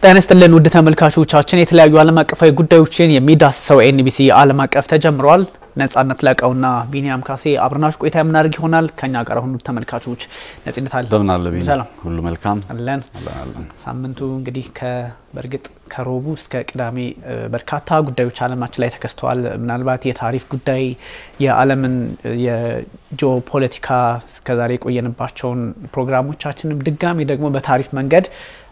ጤና ይስጥልን ውድ ተመልካቾቻችን የተለያዩ ዓለም አቀፋዊ ጉዳዮችን የሚዳስሰው ኤንቢሲ ዓለም አቀፍ ተጀምሯል። ነጻነት ለቀውና ቢኒያም ካሴ አብረናችሁ ቆይታ የምናደርግ ይሆናል። ከኛ ጋር ሆኑ ተመልካቾች ነጻነት አለ እንደምን ቢኒ ሁሉ መልካም አለን። ሳምንቱ እንግዲህ በርግጥ ከሮቡ እስከ ቅዳሜ በርካታ ጉዳዮች ዓለማችን ላይ ተከስተዋል። ምናልባት የታሪፍ ጉዳይ የዓለምን የጂኦፖለቲካ እስከዛሬ ቆየንባቸውን ፕሮግራሞቻችንን ድጋሚ ደግሞ በታሪፍ መንገድ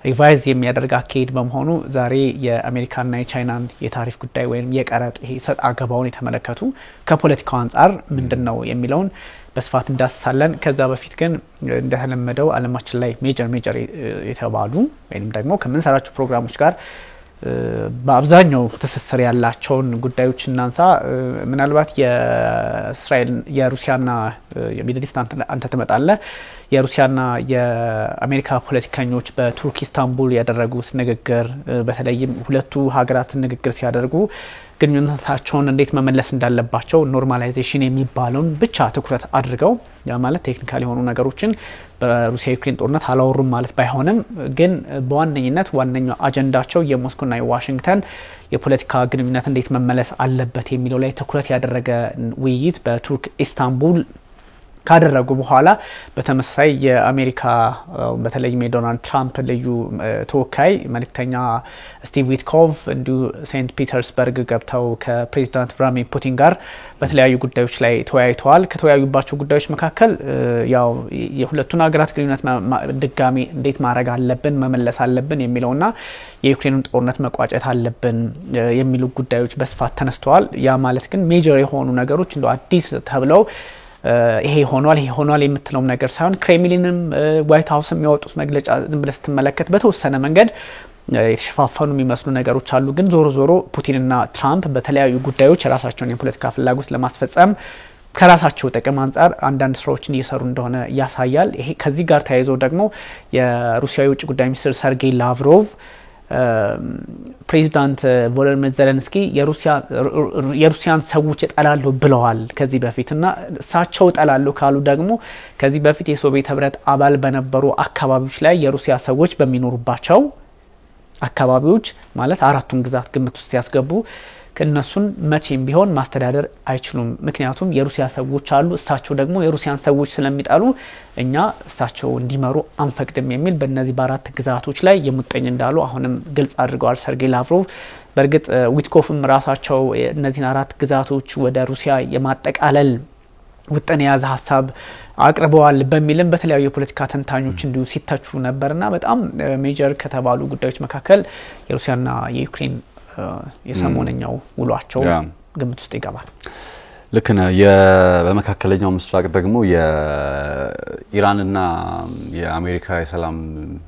ሪቫይዝ የሚያደርግ አካሄድ በመሆኑ ዛሬ የአሜሪካና የቻይናን የታሪፍ ጉዳይ ወይም የቀረጥ ሰጥ አገባውን የተመለከቱ ከፖለቲካው አንፃር ምንድነው የሚለውን በስፋት እንዳስሳለን። ከዛ በፊት ግን እንደተለመደው ዓለማችን ላይ ሜጀር የተባሉ ወይንም ደግሞ ከመንሰራቸው ፕሮግራሞች ጋር በአብዛኛው ትስስር ያላቸውን ጉዳዮች እናንሳ። ምናልባት የእስራኤል የሩሲያና የሚድል ኢስት አንተ ተመጣጣለ የሩሲያና የአሜሪካ ፖለቲከኞች በቱርክ ኢስታንቡል ያደረጉት ንግግር በተለይም ሁለቱ ሀገራት ንግግር ሲያደርጉ ግንኙነታቸውን እንዴት መመለስ እንዳለባቸው ኖርማላይዜሽን የሚባለውን ብቻ ትኩረት አድርገው ያ ማለት ቴክኒካሊ የሆኑ ነገሮችን በሩሲያ ዩክሬን ጦርነት አላወሩም ማለት ባይሆንም ግን በዋነኝነት ዋነኛው አጀንዳቸው የሞስኮና የዋሽንግተን የፖለቲካ ግንኙነት እንዴት መመለስ አለበት የሚለው ላይ ትኩረት ያደረገ ውይይት በቱርክ ኢስታንቡል ካደረጉ በኋላ በተመሳሳይ የአሜሪካ በተለይም የዶናልድ ትራምፕ ልዩ ተወካይ መልእክተኛ ስቲቭ ዊትኮቭ እንዲሁ ሴንት ፒተርስበርግ ገብተው ከፕሬዚዳንት ቭላድሚር ፑቲን ጋር በተለያዩ ጉዳዮች ላይ ተወያይተዋል። ከተወያዩባቸው ጉዳዮች መካከል ያው የሁለቱን ሀገራት ግንኙነት ድጋሚ እንዴት ማድረግ አለብን መመለስ አለብን የሚለውና የዩክሬንን ጦርነት መቋጨት አለብን የሚሉ ጉዳዮች በስፋት ተነስተዋል። ያ ማለት ግን ሜጀር የሆኑ ነገሮች እንደ አዲስ ተብለው ይሄ ሆኗል የምትለው ነገር ሳይሆን ክሬምሊንም ዋይት ሃውስም የሚያወጡት መግለጫ ዝም ብለህ ስትመለከት በተወሰነ መንገድ የተሸፋፈኑ የሚመስሉ ነገሮች አሉ። ግን ዞሮ ፑቲንና ትራምፕ በተለያዩ ጉዳዮች ራሳቸውን የፖለቲካ ፍላጎት ለማስፈጸም ከራሳቸው ጥቅም አንፃር አንዳንድ ስራዎችን እየሰሩ እንደሆነ ያሳያል። ይሄ ከዚህ ጋር ተያይዞ ደግሞ የሩሲያ የውጭ ጉዳይ ሚኒስትር ሰርጌይ ላቭሮቭ ፕሬዚዳንት ቮሎዲሚር ዜሌንስኪ የሩሲያን ሰዎች ይጠላሉ ብለዋል ከዚህ በፊትና እሳቸው ይጠላሉ ካሉ ደግሞ ከዚህ በፊት የሶቪየት ህብረት አባል በነበሩ አካባቢዎች ላይ የሩሲያ ሰዎች በሚኖሩባቸው አካባቢዎች ማለት አራቱን ግዛት ግምት ውስጥ ያስገቡ ከነሱን መቼም ቢሆን ማስተዳደር አይችሉም። ምክንያቱም የሩሲያ ሰዎች አሉ እሳቸው ደግሞ የሩሲያን ሰዎች ስለሚጣሉ እኛ እሳቸው እንዲመሩ አንፈቅድም የሚል በእነዚህ በአራት ግዛቶች ላይ የሙጥኝ እንዳሉ አሁንም ግልጽ አድርገዋል ሰርጌይ ላቭሮቭ። በርግጥ ዊትኮፍም ራሳቸው እነዚህን አራት ግዛቶች ወደ ሩሲያ የማጠቃለል ውጥን የያዘ ሀሳብ አቅርበዋል በሚልም በተለያዩ የፖለቲካ ተንታኞች እንዲሁ ሲተቹ ነበርና በጣም ሜጀር ከተባሉ ጉዳዮች መካከል የሩሲያና የዩክሬን የሰሞነኛው ውሏቸው ግምት ውስጥ ይገባል። ለከነ በመካከለኛው ምስራቅ ደግሞ የኢራንና የአሜሪካ የሰላም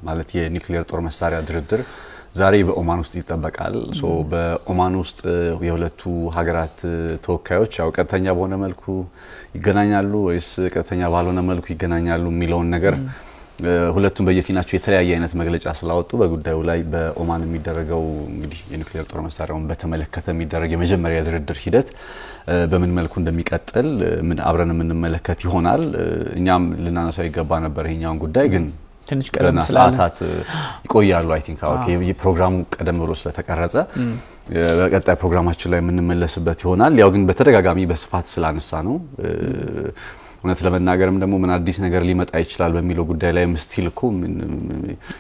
ማለት የኒውክሌር ጦር መሳሪያ ድርድር ዛሬ በኦማን ውስጥ ይጠበቃል። በኦማን ውስጥ የሁለቱ ሀገራት ተወካዮች ያው ቀጥተኛ በሆነ መልኩ ይገናኛሉ ወይስ ቀጥተኛ ባልሆነ መልኩ ይገናኛሉ የሚለውን ነገር ሁለቱም በየፊናቸው የተለያየ አይነት መግለጫ ስላወጡ በጉዳዩ ላይ በኦማን የሚደረገው እንግዲህ የኒውክሌር ጦር መሳሪያውን በተመለከተ የሚደረግ የመጀመሪያ ድርድር ሂደት በምን መልኩ እንደሚቀጥል ምን አብረን የምንመለከት ይሆናል። እኛም ልናነሳው ይገባ ነበር ይሄኛውን ጉዳይ ግን ትንሽ ቀደም ሰዓታት ይቆያሉ። አይ ቲንክ የፕሮግራሙ ቀደም ብሎ ስለተቀረጸ በቀጣይ ፕሮግራማችን ላይ የምንመለስበት ይሆናል። ያው ግን በተደጋጋሚ በስፋት ስላነሳ ነው እውነት ለመናገርም ደግሞ ምን አዲስ ነገር ሊመጣ ይችላል በሚለው ጉዳይ ላይ ምስቲል እኮ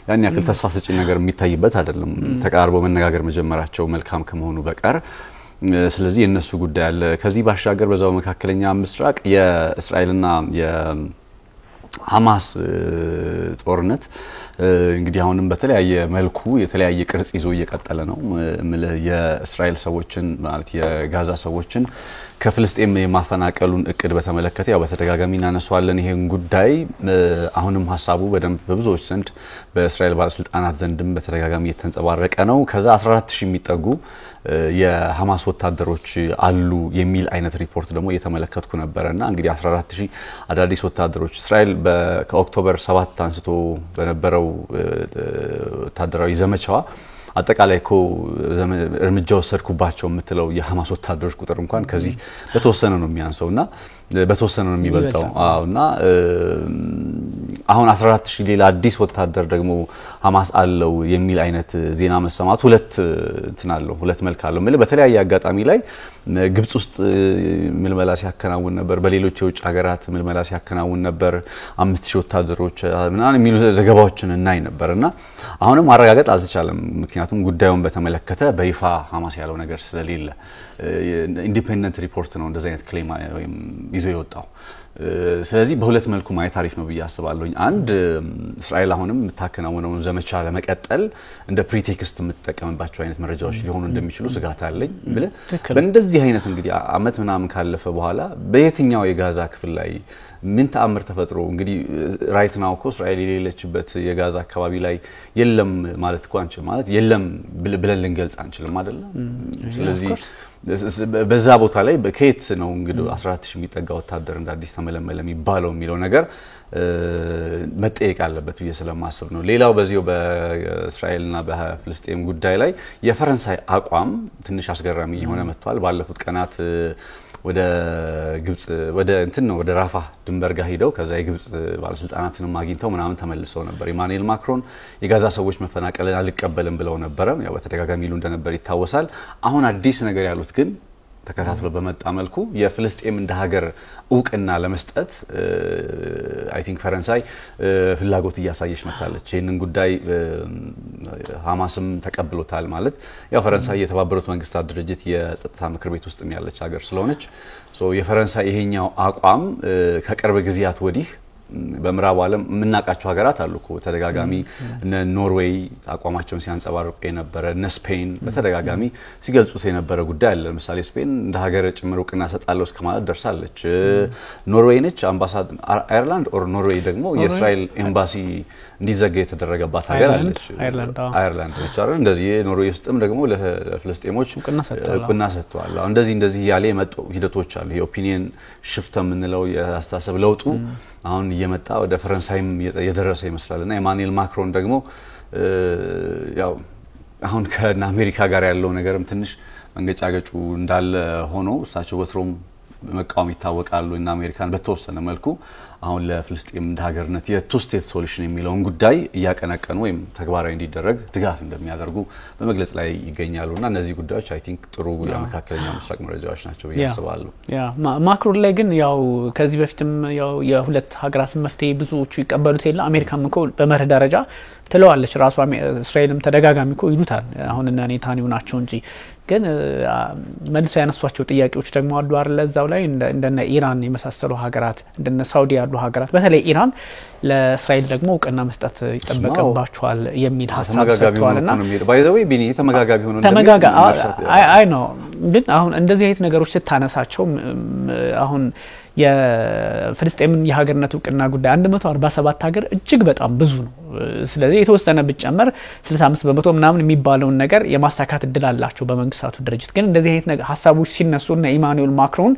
ያን ያክል ተስፋ ሰጪ ነገር የሚታይበት አይደለም ተቃርቦ መነጋገር መጀመራቸው መልካም ከመሆኑ በቀር። ስለዚህ የነሱ ጉዳይ አለ። ከዚህ ባሻገር በዛው መካከለኛ ምስራቅ የእስራኤልና የሐማስ ጦርነት እንግዲህ አሁንም በተለያየ መልኩ የተለያየ ቅርጽ ይዞ እየቀጠለ ነው። የእስራኤል ሰዎችን ማለት የጋዛ ሰዎችን ከፍልስጤም የማፈናቀሉን እቅድ በተመለከተ ያው በተደጋጋሚ እናነሳዋለን ይሄን ጉዳይ። አሁንም ሐሳቡ በደንብ በብዙዎች ዘንድ በእስራኤል ባለስልጣናት ዘንድም በተደጋጋሚ የተንጸባረቀ ነው። ከዛ 14000 የሚጠጉ የሐማስ ወታደሮች አሉ የሚል አይነት ሪፖርት ደግሞ እየተመለከትኩ ነበርና እንግዲህ 14000 አዳዲስ ወታደሮች እስራኤል ከኦክቶበር 7 አንስቶ በነበረው ወታደራዊ ዘመቻዋ አጠቃላይ እኮ እርምጃ ወሰድኩባቸው የምትለው የሐማስ ወታደሮች ቁጥር እንኳን ከዚህ በተወሰነ ነው የሚያንሰውና በተወሰነ ነው የሚበልጠው። አዎና አሁን 14000 ሌላ አዲስ ወታደር ደግሞ ሐማስ አለው የሚል አይነት ዜና መሰማቱ ሁለት መልክ አለው ማለት በተለያየ አጋጣሚ ላይ ግብጽ ውስጥ ምልመላ ሲያከናውን ነበር በሌሎች የውጭ ሀገራት ምልመላ ሲያከናውን ነበር 5000 ወታደሮች ምናምን የሚሉ ዘገባዎችን እናይ ነበርና አሁንም ማረጋገጥ አልተቻለም ምክንያቱም ጉዳዩን በተመለከተ በይፋ ሐማስ ያለው ነገር ስለሌለ ኢንዲፔንደንት ሪፖርት ነው እንደዚህ አይነት ክሌም ወይም ይዞ የወጣው ስለዚህ በሁለት መልኩ ማየት አሪፍ ነው ብያስባለሁ አንድ እስራኤል አሁንም የምታከናውነው ዘመቻ ለመቀጠል እንደ ፕሪቴክስት የምትጠቀምባቸው አይነት መረጃዎች ሊሆኑ እንደሚችሉ ስጋት አለኝ ብለ በእንደዚህ አይነት እንግዲህ አመት ምናምን ካለፈ በኋላ በየትኛው የጋዛ ክፍል ላይ ምን ተአምር ተፈጥሮ እንግዲህ ራይት ናው እኮ እስራኤል የሌለችበት የጋዛ አካባቢ ላይ የለም ማለት እኮ አንችልም ማለት የለም ብለን ልንገልጽ አንችልም አይደል ስለዚህ በዛ ቦታ ላይ በከየት ነው እንግዲህ 14000 የሚጠጋ ወታደር እንደ አዲስ ተመለመለ የሚባለው የሚለው ነገር መጠየቅ አለበት ብዬ ስለማስብ ነው ሌላው በዚሁ በእስራኤልና በፍልስጤም ጉዳይ ላይ የፈረንሳይ አቋም ትንሽ አስገራሚ የሆነ መጥቷል ባለፉት ቀናት ወደ ግብጽ ወደ ራፋ ድንበር ጋር ሄደው ከዛ የግብጽ ባለስልጣናትንም አግኝተው ምናምን ተመልሰው ነበር ኢማኑኤል ማክሮን የጋዛ ሰዎች መፈናቀልን አልቀበልም ብለው ነበር ያው በተደጋጋሚ ይሉ እንደነበር ይታወሳል አሁን አዲስ ነገር ያሉት ግን ተከታትሎ በመጣ መልኩ የፍልስጤም እንደ ሀገር እውቅና ለመስጠት አይ ቲንክ ፈረንሳይ ፍላጎት እያሳየች መጣለች ይሄንን ጉዳይ ሐማስም ተቀብሎታል ማለት ያው ፈረንሳይ የተባበሩት መንግስታት ድርጅት የጸጥታ ምክር ቤት ውስጥ ያለች ሀገር ስለሆነች የፈረንሳይ ይሄኛው አቋም ከቅርብ ጊዜያት ወዲህ በምዕራብ ዓለም ምናቃቸው ሀገራት አሉኮ ተደጋጋሚ እነ ኖርዌይ አቋማቸውን ሲያንጸባርቁ የነበረ እነ ስፔን በተደጋጋሚ ሲገልጹት የነበረ ጉዳይ አለ ለምሳሌ ስፔን እንደ ሀገር ጭምር እውቅና ሰጣለው እስከማለት ደርሳለች ኖርዌይ ነች አምባሳደር አየርላንድ ኦር ኖርዌይ ደግሞ የእስራኤል ኤምባሲ እንዲዘጋ የተደረገባት ሀገር አለች አየርላንድ ነች አይደል እንደዚህ ኖርዌይ ውስጥም ደግሞ ለፍልስጤሞች እውቅና ሰጥቷል እንደዚህ ያለ የመጣው ሂደቶች አሉ የኦፒኒየን ሽፍት ምንለው የአስተሳሰብ ለውጡ አሁን እየመጣ ወደ ፈረንሳይም የደረሰ ይመስላልና ኢማኑኤል ማክሮን ደግሞ ያው አሁን ከአሜሪካ ጋር ያለው ነገርም ትንሽ መንገጫገጩ እንዳለ ሆኖ እሳቸው ወትሮም መቃወም ይታወቃሉ እና አሜሪካን በተወሰነ መልኩ አሁን ለፍልስጤም እንደ ሀገርነት የቱ ስቴት ሶሉሽን የሚለውን ጉዳይ እያቀነቀኑ ወይም ተግባራዊ እንዲደረግ ድጋፍ እንደሚያደርጉ በመግለጽ ላይ ይገኛሉና እነዚህ ጉዳዮች አይ ቲንክ ጥሩ የመካከለኛው ምስራቅ መረጃዎች ናቸው ያስባሉ ማክሮን ላይ ግን ያው ከዚህ በፊትም ያው የሁለት ሀገራት መፍትሄ ብዙዎቹ ይቀበሉት የለ አሜሪካም እኮ በመርህ ደረጃ ትለዋለች ራሷ እስራኤልም ተደጋጋሚ እኮ ይሉታል አሁን እና ኔታንያሁ ናቸው እንጂ ግን መልሰው ያነሷቸው ጥያቄዎች ደግሞ አሉ አይደል እዛው ላይ እንደነ ኢራን የመሳሰሉ ሀገራት እንደነ ሳውዲ ያሉ ሀገራት በተለይ ኢራን ለእስራኤል ደግሞ እውቅና መስጠት ይጠበቅባቸዋል የሚል ሐሳብ ሰጥቷልና ባይ ዘ ዌይ ቢኒ ተመጋጋቢ ሆኖ አይ ነው ግን አሁን እንደዚህ አይነት ነገሮች ስታነሳቸው አሁን የፍልስጤምን የሀገርነት እውቅና ጉዳይ 147 ሀገር እጅግ በጣም ብዙ ነው ስለዚህ የተወሰነ ብቻመር 65% ምናምን የሚባለውን ነገር የማሳካት እድል አላቸው በመንግስታቱ ድርጅት ግን እንደዚህ አይነት ሐሳቦች ሲነሱና ኢማኑኤል ማክሮን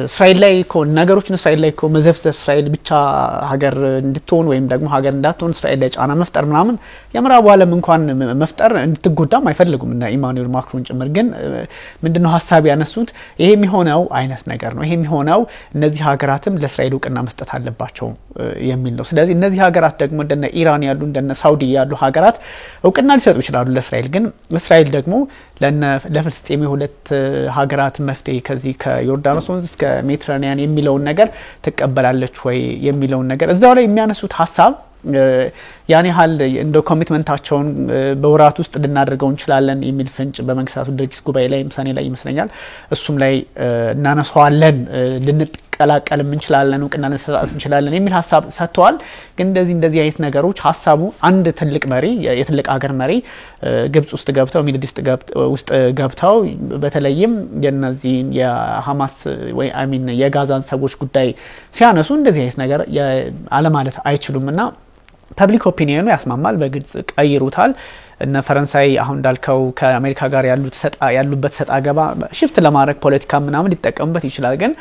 እስራኤል ላይ ነገሮችን እስራኤል ላይ መዘፍዘፍ እስራኤል ብቻ ሀገር እንድትሆን ወይም ደግሞ ሀገር እንዳትሆን እስራኤል ላይ ጫና መፍጠር ምናምን የምዕራቡ ዓለም እንኳን መፍጠር እንድትጎዳም አይፈልጉም እና ኢማኑኤል ማክሮን ጭምር ግን ምንድነው ሐሳብ ያነሱት ይሄ የሚሆነው አይነት ነገር ነው ይሄ የሚሆነው እነዚህ ሀገራትም ለእስራኤል እውቅና መስጠት አለባቸው የሚል ነው ስለዚህ እነዚህ ሀገራት ደግሞ እንደነ ኢራን ያሉ እንደነ ሳውዲ ያሉ ሀገራት እውቅና ሊሰጡ ይችላሉ ለእስራኤል ግን እስራኤል ደግሞ ለፍልስጤም የሁለት ሀገራት መፍትሄ ከዚህ ከዮርዳኖስ ወንዝ እስከ ሜዲትራኒያን የሚለውን ነገር ተቀበላለች ወይ የሚለውን ነገር እዛው ላይ የሚያነሱት ሐሳብ ያኔ ሀል እንደ ኮሚትመንታቸውን በወራት ውስጥ ልናደርገው እንችላለን የሚል ፍንጭ በመንግስታቱ ድርጅት ጉባኤ ላይ ሰኔ ላይ ይመስለኛል እሱም ላይ እናነሳዋለን ልንቀላቀል እንችላለን እውቅና ልንሰጣት እንችላለን የሚል ሐሳብ ሰጥተዋል ግን እንደዚህ አይነት ነገሮች ሐሳቡ አንድ ትልቅ መሪ የትልቅ ሀገር መሪ ግብጽ ውስጥ ገብተው ሚድል ኢስት ውስጥ ገብተው በተለይም የነዚህ የሐማስ ወይ አሚን የጋዛን ሰዎች ጉዳይ ሲያነሱ እንደዚህ አይነት ነገር አለማለት አይችሉምና ፐብሊክ ኦፒኒየኑ ያስማማል በግልጽ ቀይሩታል እና ፈረንሳይ አሁን እንዳልከው ከአሜሪካ ጋር ያሉበት ሰጣ ገባ ሽፍት ለማድረግ ፖለቲካ ምናምን ሊጠቀሙበት ይችላል ግን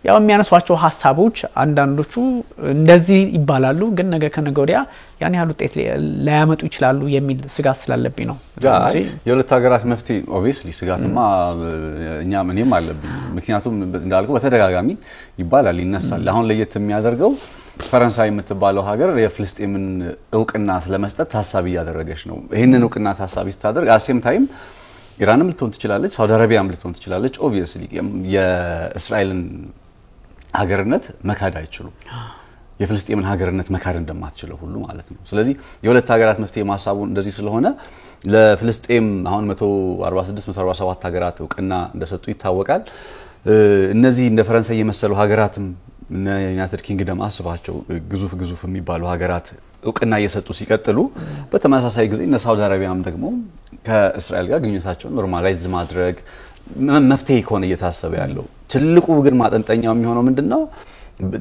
ያው የሚያነሷቸው ሐሳቦች አንዳንዶቹ እንደዚህ ይባላሉ ግን ነገ ከነገ ወዲያ ያን ያህል ውጤት ላያመጡ ይችላሉ የሚል ስጋት ስላለብኝ ነው የሁለት ሀገራት መፍትሄ ኦብቪየስሊ ስጋትማ እኛም አለብኝ ምክንያቱም እንዳልከው በተደጋጋሚ ይባላል ይነሳል አሁን ለየት የሚያደርገው ፈረንሳይ የምትባለው ሀገር የፍልስጤምን እውቅና ስለመስጠት ታሳቢ ያደረገች ነው። ይሄንን እውቅና ታሳቢ ስታደርግ አሴም ታይም ኢራንም ልትሆን ትችላለች፣ ሳውዲ አረቢያም ልትሆን ትችላለች። ኦብቪየስሊ የእስራኤልን ሀገርነት መካድ አይችሉም። የፍልስጤምን ሀገርነት መካድ እንደማትችለው ሁሉ ማለት ነው። ስለዚህ የሁለት ሀገራት መፍትሄ ማሳቡ እንደዚህ ስለሆነ ለፍልስጤም አሁን 146 147 ሀገራት እውቅና እንደሰጡ ይታወቃል። እነዚህ እንደ ፈረንሳይ የመሰሉ ሀገራትም እነ ዩናይትድ ኪንግደም አስባቸው ግዙፍ የሚባሉ ሀገራት እውቅና እየሰጡ ሲቀጥሉ በተመሳሳይ ጊዜ እነ ሳውዲ አረቢያም ደግሞ ከእስራኤል ጋር ግንኙነታቸውን ኖርማላይዝ ማድረግ መፍትሄ ከሆነ እየታሰበ ያለው ትልቁ ግን ማጠንጠኛው የሚሆነው ምንድነው?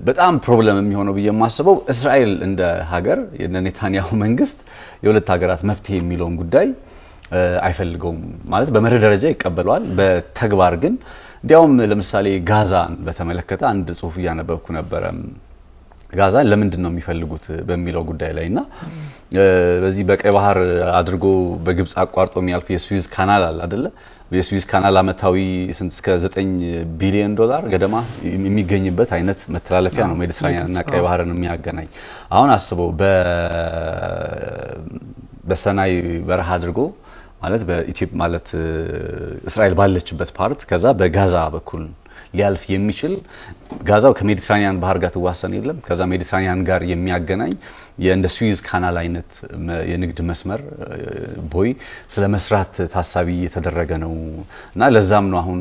በጣም ፕሮብለም የሚሆነው በየማስበው እስራኤል እንደ ሀገር የኔታንያሁ መንግስት የሁለት ሀገራት መፍትሄ የሚለውን ጉዳይ አይፈልገውም ማለት በመርህ ደረጃ ይቀበለዋል። በተግባር ግን እንዲያውም ለምሳሌ ጋዛን በተመለከተ አንድ ጽሁፍ ያነበብኩ ነበር። ጋዛን ለምንድን ነው የሚፈልጉት በሚለው ጉዳይ ላይና በዚህ በቀይ ባህር አድርጎ በግብጽ አቋርጦ የሚያልፍ የስዊዝ ካናል አለ አይደለ? የስዊዝ ካናል አመታዊ ስንት እስከ 9 ቢሊዮን ዶላር ገደማ የሚገኝበት አይነት መተላለፊያ ነው ሜዲትራኒያን እና ቀይ ባህርን የሚያገናኝ። አሁን አስበው በሰናይ በረሃ አድርጎ ማለት በኢትዮጵያ ማለት እስራኤል ባለችበት ፓርት ከዛ በጋዛ በኩል ሊያልፍ የሚችል ጋዛው ከሜዲትራኒያን ባህር ጋር ተዋሰን የለም ከዛ ሜዲትራኒያን ጋር የሚያገናኝ የእንደ ስዊዝ ካናል አይነት የንግድ መስመር ቦይ ስለመስራት ታሳቢ የተደረገ ነው እና ለዛም ነው አሁን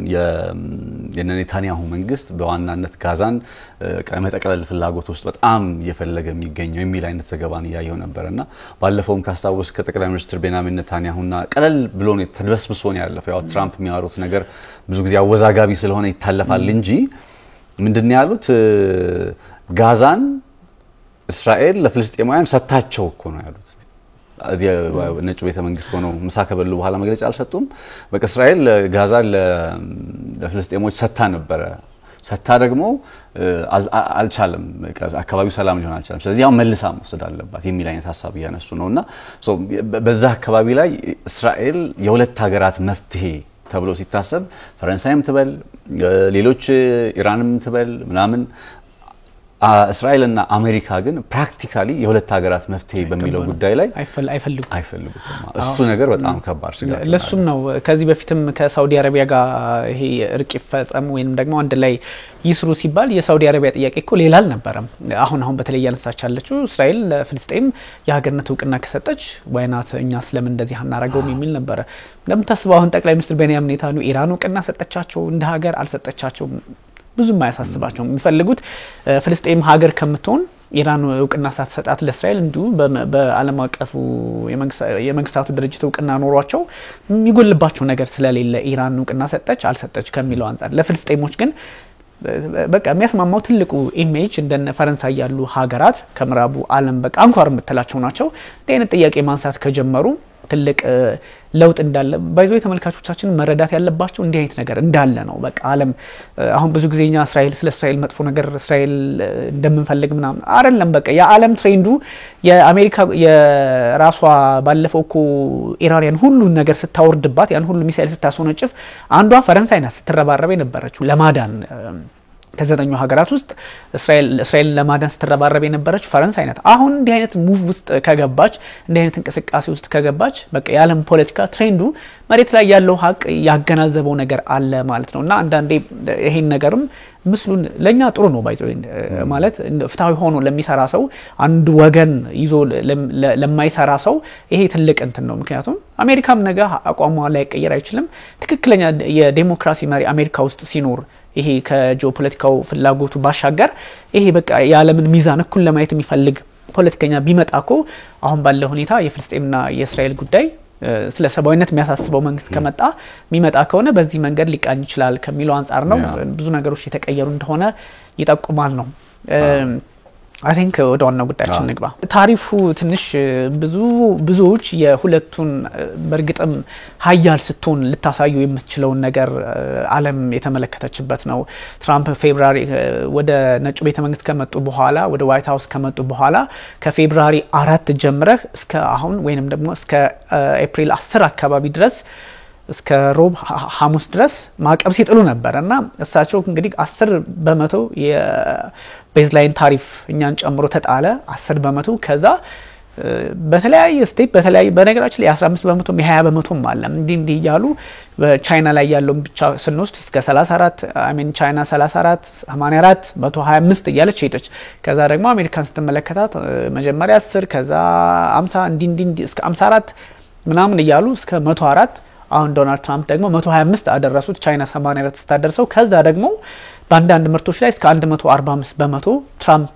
የኔታንያሁ መንግስት በዋናነት ጋዛን ከመጠቅለል ፍላጎት ውስጥ በጣም እየፈለገ የሚገኘው የሚል አይነት ዘገባን ያየው ነበርና ባለፈውም ካስታወስ ከጠቅላይ ሚኒስትር ቤንያሚን ኔታንያሁና ቀለል ብሎ ነው ተድበስብሶ ነው ያለፈው። ያው ትራምፕ የሚያወሩት ነገር ብዙ ጊዜ አወዛጋቢ ስለሆነ ይታለፋል እንጂ ምንድነው ያሉት ጋዛን እስራኤል ለፍልስጤማውያን ሰጣቸው እኮ ነው ያሉት። እዚህ ነጭ ቤተ መንግስት ሆነው ምሳ ከበሉ በኋላ መግለጫ አልሰጡም። በቃ እስራኤል ጋዛን ለፍልስጤሞች ሰጣ ነበር። ሰጣ ደግሞ አልቻለም። አካባቢው ሰላም ሊሆን አልቻለም። ስለዚህ ያው መልሳ መውሰድ አለባት የሚል አይነት ሐሳብ ያነሱ ነውና በዛ አካባቢ ላይ እስራኤል የሁለት ሀገራት መፍትሄ ተብሎ ሲታሰብ ፈረንሳይም ትበል ሌሎች ኢራንም ትበል ምናምን እስራኤልና አሜሪካ ግን ፕራክቲካሊ የሁለት ሀገራት መፍትሄ በሚለው ጉዳይ ላይ አይፈልጉትም። እሱ ነገር በጣም ከባድ ስጋት ነው። ለሱም ነው ከዚህ በፊትም ከሳውዲ አረቢያ ጋር ይሄ እርቅ ይፈጸም ወይንም ደግሞ አንድ ላይ ይስሩ ሲባል የሳውዲ አረቢያ ጥያቄ እኮ ሌላ አልነበረም። አሁን በተለይ ያነሳቻለችው እስራኤል ለፍልስጤም የሀገርነት እውቅና ከሰጠች ዋይናት እኛ ስለምን እንደዚህ አናረጋውም የሚል ነበር። ለምታስበው አሁን ጠቅላይ ሚኒስትር ቤንያሚን ኔታንያሁ ኢራን እውቅና ሰጠቻቸው እንደ ሀገር አልሰጠቻቸው ብዙም ማያሳስባቸው የሚፈልጉት ፍልስጤም ሀገር ከምትሆን ኢራን እውቅና ሳትሰጣት ለእስራኤል እንዲሁ በዓለም አቀፉ የመንግስታቱ ድርጅት እውቅና ኖሯቸው የሚጎልባቸው ነገር ስለሌለ ኢራን እውቅና ሰጠች አልሰጠች ከሚለው አንፃር ለፍልስጤሞች ግን በቃ የሚያስማማው ትልቁ ኢሜጅ እንደነ ፈረንሳይ ያሉ ሀገራት ከምዕራቡ ዓለም በቃ አንኳር የምትላቸው ናቸው። ለአይነት ጥያቄ ማንሳት ከጀመሩ ትልቅ ለውጥ እንዳለ ባይዞይ ተመልካቾቻችን መረዳት ያለባቸው እንዲህ አይነት ነገር እንዳለ ነው። በቃ ዓለም አሁን ብዙ ጊዜኛ ስለ እስራኤል መጥፎ ነገር እስራኤል እንደምንፈልግ ምናምን አይደለም። በቃ የዓለም ትሬንዱ የአሜሪካ የራሷ ባለፈው እኮ ኢራን ሁሉ ነገር ስታወርድባት ያን ሁሉ ሚሳኤል ስታስወነጭፍ አንዷ ፈረንሳይ ናት ስትረባረበ የነበረችው ለማዳን ከዘጠኙ ሀገራት ውስጥ እስራኤል ለማዳን ስትረባረበ የነበረች ፈረንሳይ ናት። አሁን እንዲህ አይነት ሙቭ ውስጥ ከገባች እንዲህ አይነት እንቅስቃሴ ውስጥ ከገባች በቃ የዓለም ፖለቲካ ትሬንዱ መሬት ላይ ያለው ሀቅ ያገናዘበው ነገር አለ ማለት ነውና አንዳንዴ ይሄን ነገርም ምስሉን ለኛ ጥሩ ነው ባይዘው ማለት ፍታዊ ሆኖ ለሚሰራ ሰው አንድ ወገን ይዞ ለማይሰራ ሰው ይሄ ትልቅ እንትን ነው። ምክንያቱም አሜሪካም ነገ አቋሟ ላይ ቀየር አይችልም። ትክክለኛ የዲሞክራሲ መሪ አሜሪካ ውስጥ ሲኖር ይሄ ከጂኦፖለቲካው ፍላጎቱ ባሻገር ይሄ በቃ የዓለምን ሚዛን እኩል ለማየት የሚፈልግ ፖለቲከኛ ቢመጣኮ አሁን ባለው ሁኔታ የፍልስጤምና የእስራኤል ጉዳይ ስለ ሰባዊነት የሚያሳስበው መንግስት ከመጣ የሚመጣ ከሆነ በዚህ መንገድ ሊቃኝ ይችላል ከሚለው አንፃር ነው ብዙ ነገሮች የተቀየሩ እንደሆነ ይጠቁማል ነው። I think ወደ ዋናው ጉዳያችን ንግባ። ታሪፉ ትንሽ ብዙዎች የሁለቱን በርግጥም ሀያል ስትሆን ልታሳዩ የምትችለው ነገር ዓለም የተመለከተችበት ነው። ትራምፕ ፌብሩዋሪ ወደ ነጩ ቤተ መንግስት ከመጡ በኋላ ወደ ዋይት ሃውስ ከመጡ በኋላ ከፌብሩዋሪ 4 ጀምረህ እስከ አሁን ወይንም ደግሞ እስከ ኤፕሪል 10 አካባቢ ድረስ እስከ ሮብ ሐሙስ ድረስ ማዕቀብ ሲጥሉ ነበርና እሳቸው እንግዲህ 10% የቤዝላይን ታሪፍ እኛን ጨምሮ ተጣለ 10% ከዛ በተለያየ ስቴፕ በተለያየ በነገራችን ላይ 15% የ20% አለ እንዲህ ያሉ በቻይና ላይ ያለው ብቻ ስንወስድ እስከ 34 ቻይና 34 84 125 እያለች ሄደች ከዛ ደግሞ አሜሪካን ስትመለከታት መጀመሪያ 10 ከዛ 50 እንዲህ እስከ 54 ምናምን እያሉ እስከ 104 አሁን ዶናልድ ትራምፕ ደግሞ 125 አደረሱት ቻይና 84 ስታደርሰው ከዛ ደግሞ በአንዳንድ ምርቶች ላይ እስከ 145% ትራምፕ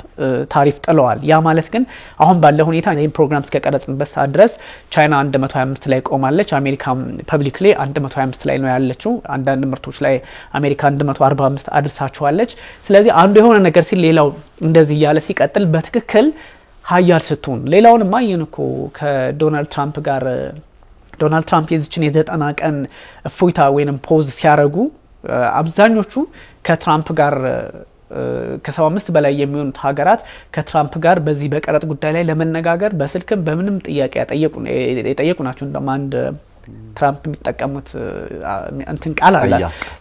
ታሪፍ ጥለዋል ያ ማለት ግን አሁን ባለው ሁኔታ ይሄን ፕሮግራም እስከቀረጽንበት ሰዓት ድረስ ቻይና 125 ላይ ቆማለች አሜሪካ ፐብሊክሊ 125 ላይ ነው ያለችው አንዳንድ ምርቶች ላይ አሜሪካ 145 አድርሳቸዋለች ስለዚህ አንዱ የሆነ ነገር ሲል ሌላው እንደዚህ ያለ ሲቀጥል በትክክል ሀያል ስትሆን ሌላውንማ ይንኮ ከዶናልድ ትራምፕ ጋር ዶናልድ ትራምፕ የዚችን የ90 ቀን እፎይታ ወይንም ፖዝ ሲያረጉ አብዛኞቹ ከትራምፕ ጋር ከ75 በላይ የሚሆኑት ሀገራት ከትራምፕ ጋር በዚህ በቀረጥ ጉዳይ ላይ ለመነጋገር በስልክም በምንም ጥያቄ የጠየቁ ናቸው እንደማንድ ትራምፕ የሚጠቀሙት እንትን ቃል አለ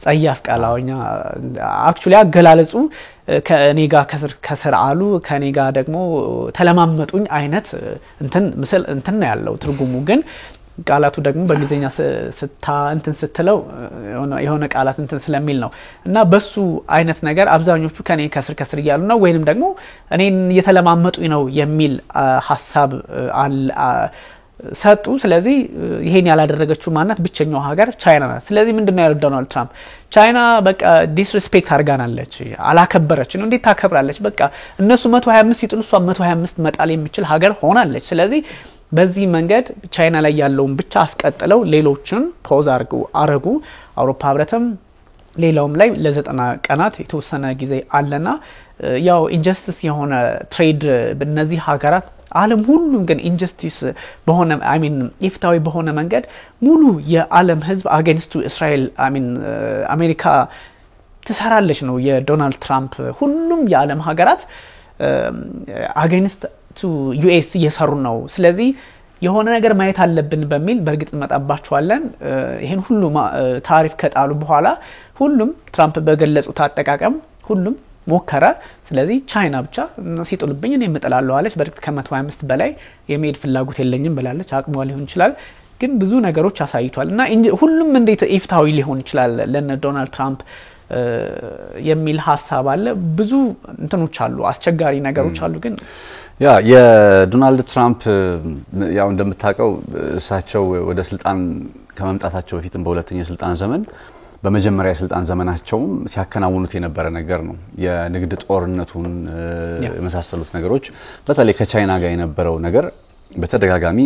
ጸያፍ ቃላውኛ አክቹሊ አገላለጹ ከኔ ጋር ከስር አሉ ከኔ ጋር ደግሞ ተለማመጡኝ አይነት እንትን ምስል እንትን ያለው ትርጉሙ ግን ቃላቱ ደግሞ በእንግሊዘኛ እንትን ስትለው የሆነ ቃላት እንትን ስለሚል ነው እና በሱ አይነት ነገር አብዛኞቹ ከኔ ከስር ይያሉ ነው ወይንም ደግሞ እኔን እየተለማመጡኝ ነው የሚል ሐሳብ ሰጡ ስለዚህ ይሄን ያላደረገችው ማናት ብቸኛው ሀገር ቻይና ናት ስለዚህ ምንድነው ያለው ዶናልድ ትራምፕ ቻይና በቃ ዲስሪስፔክት አርጋናለች አላከበረች ነው እንዴት ታከብራለች በቃ እነሱ 125 ይጥሉ እሷ 125 መጣል የሚችል ሀገር ሆናለች ስለዚህ በዚህ መንገድ ቻይና ላይ ያለውን ብቻ አስቀጥለው ሌሎችን ፖዝ አረጉ አውሮፓ ህብረትም ሌላውም ላይ ለ90 ቀናት የተወሰነ ጊዜ አለና ያው ኢንጀስቲስ የሆነ ትሬድ በእነዚህ ሀገራት ዓለም ሁሉም ግን ኢንጀስቲስ በሆነ ኢፍታዊ በሆነ መንገድ ሙሉ የዓለም ህዝብ አገንስቱ እስራኤል አሜሪካ ትሰራለች ነው የዶናልድ ትራምፕ ሁሉም የዓለም ሀገራት አገንስት ቱ ዩኤስ እየሰሩ ነው ስለዚህ የሆነ ነገር ማየት አለብን በሚል በርግጥ መጣባቸዋለን ይሄን ሁሉ ታሪፍ ከጣሉ በኋላ ሁሉም ትራምፕ በገለጹት አጠቃቀም ሁሉም ሞከረ ስለዚህ ቻይና ብቻ ሲጥሉብኝ እኔ እመጣላለሁ አለች በርግጥ ከ125 በላይ የመሄድ ፍላጎት የለኝም ብላለች አቅሟ ሊሆን ይችላል ግን ብዙ ነገሮች አሳይቷል እና ሁሉም እንዴት ኢፍታዊ ሊሆን ይችላል ለነ ዶናልድ ትራምፕ የሚል ሐሳብ አለ ብዙ እንትኖች አሉ አስቸጋሪ ነገሮች አሉ ግን ያ የዶናልድ ትራምፕ ያው እንደምታውቀው እሳቸው ወደ ስልጣን ከመምጣታቸው በፊትም በሁለተኛ ስልጣን ዘመን በመጀመሪያ ስልጣን ዘመናቸውም ሲያከናውኑት የነበረ ነገር ነው የንግድ ጦርነቱን የመሳሰሉት ነገሮች በተለይ ከቻይና ጋር የነበረው ነገር በተደጋጋሚ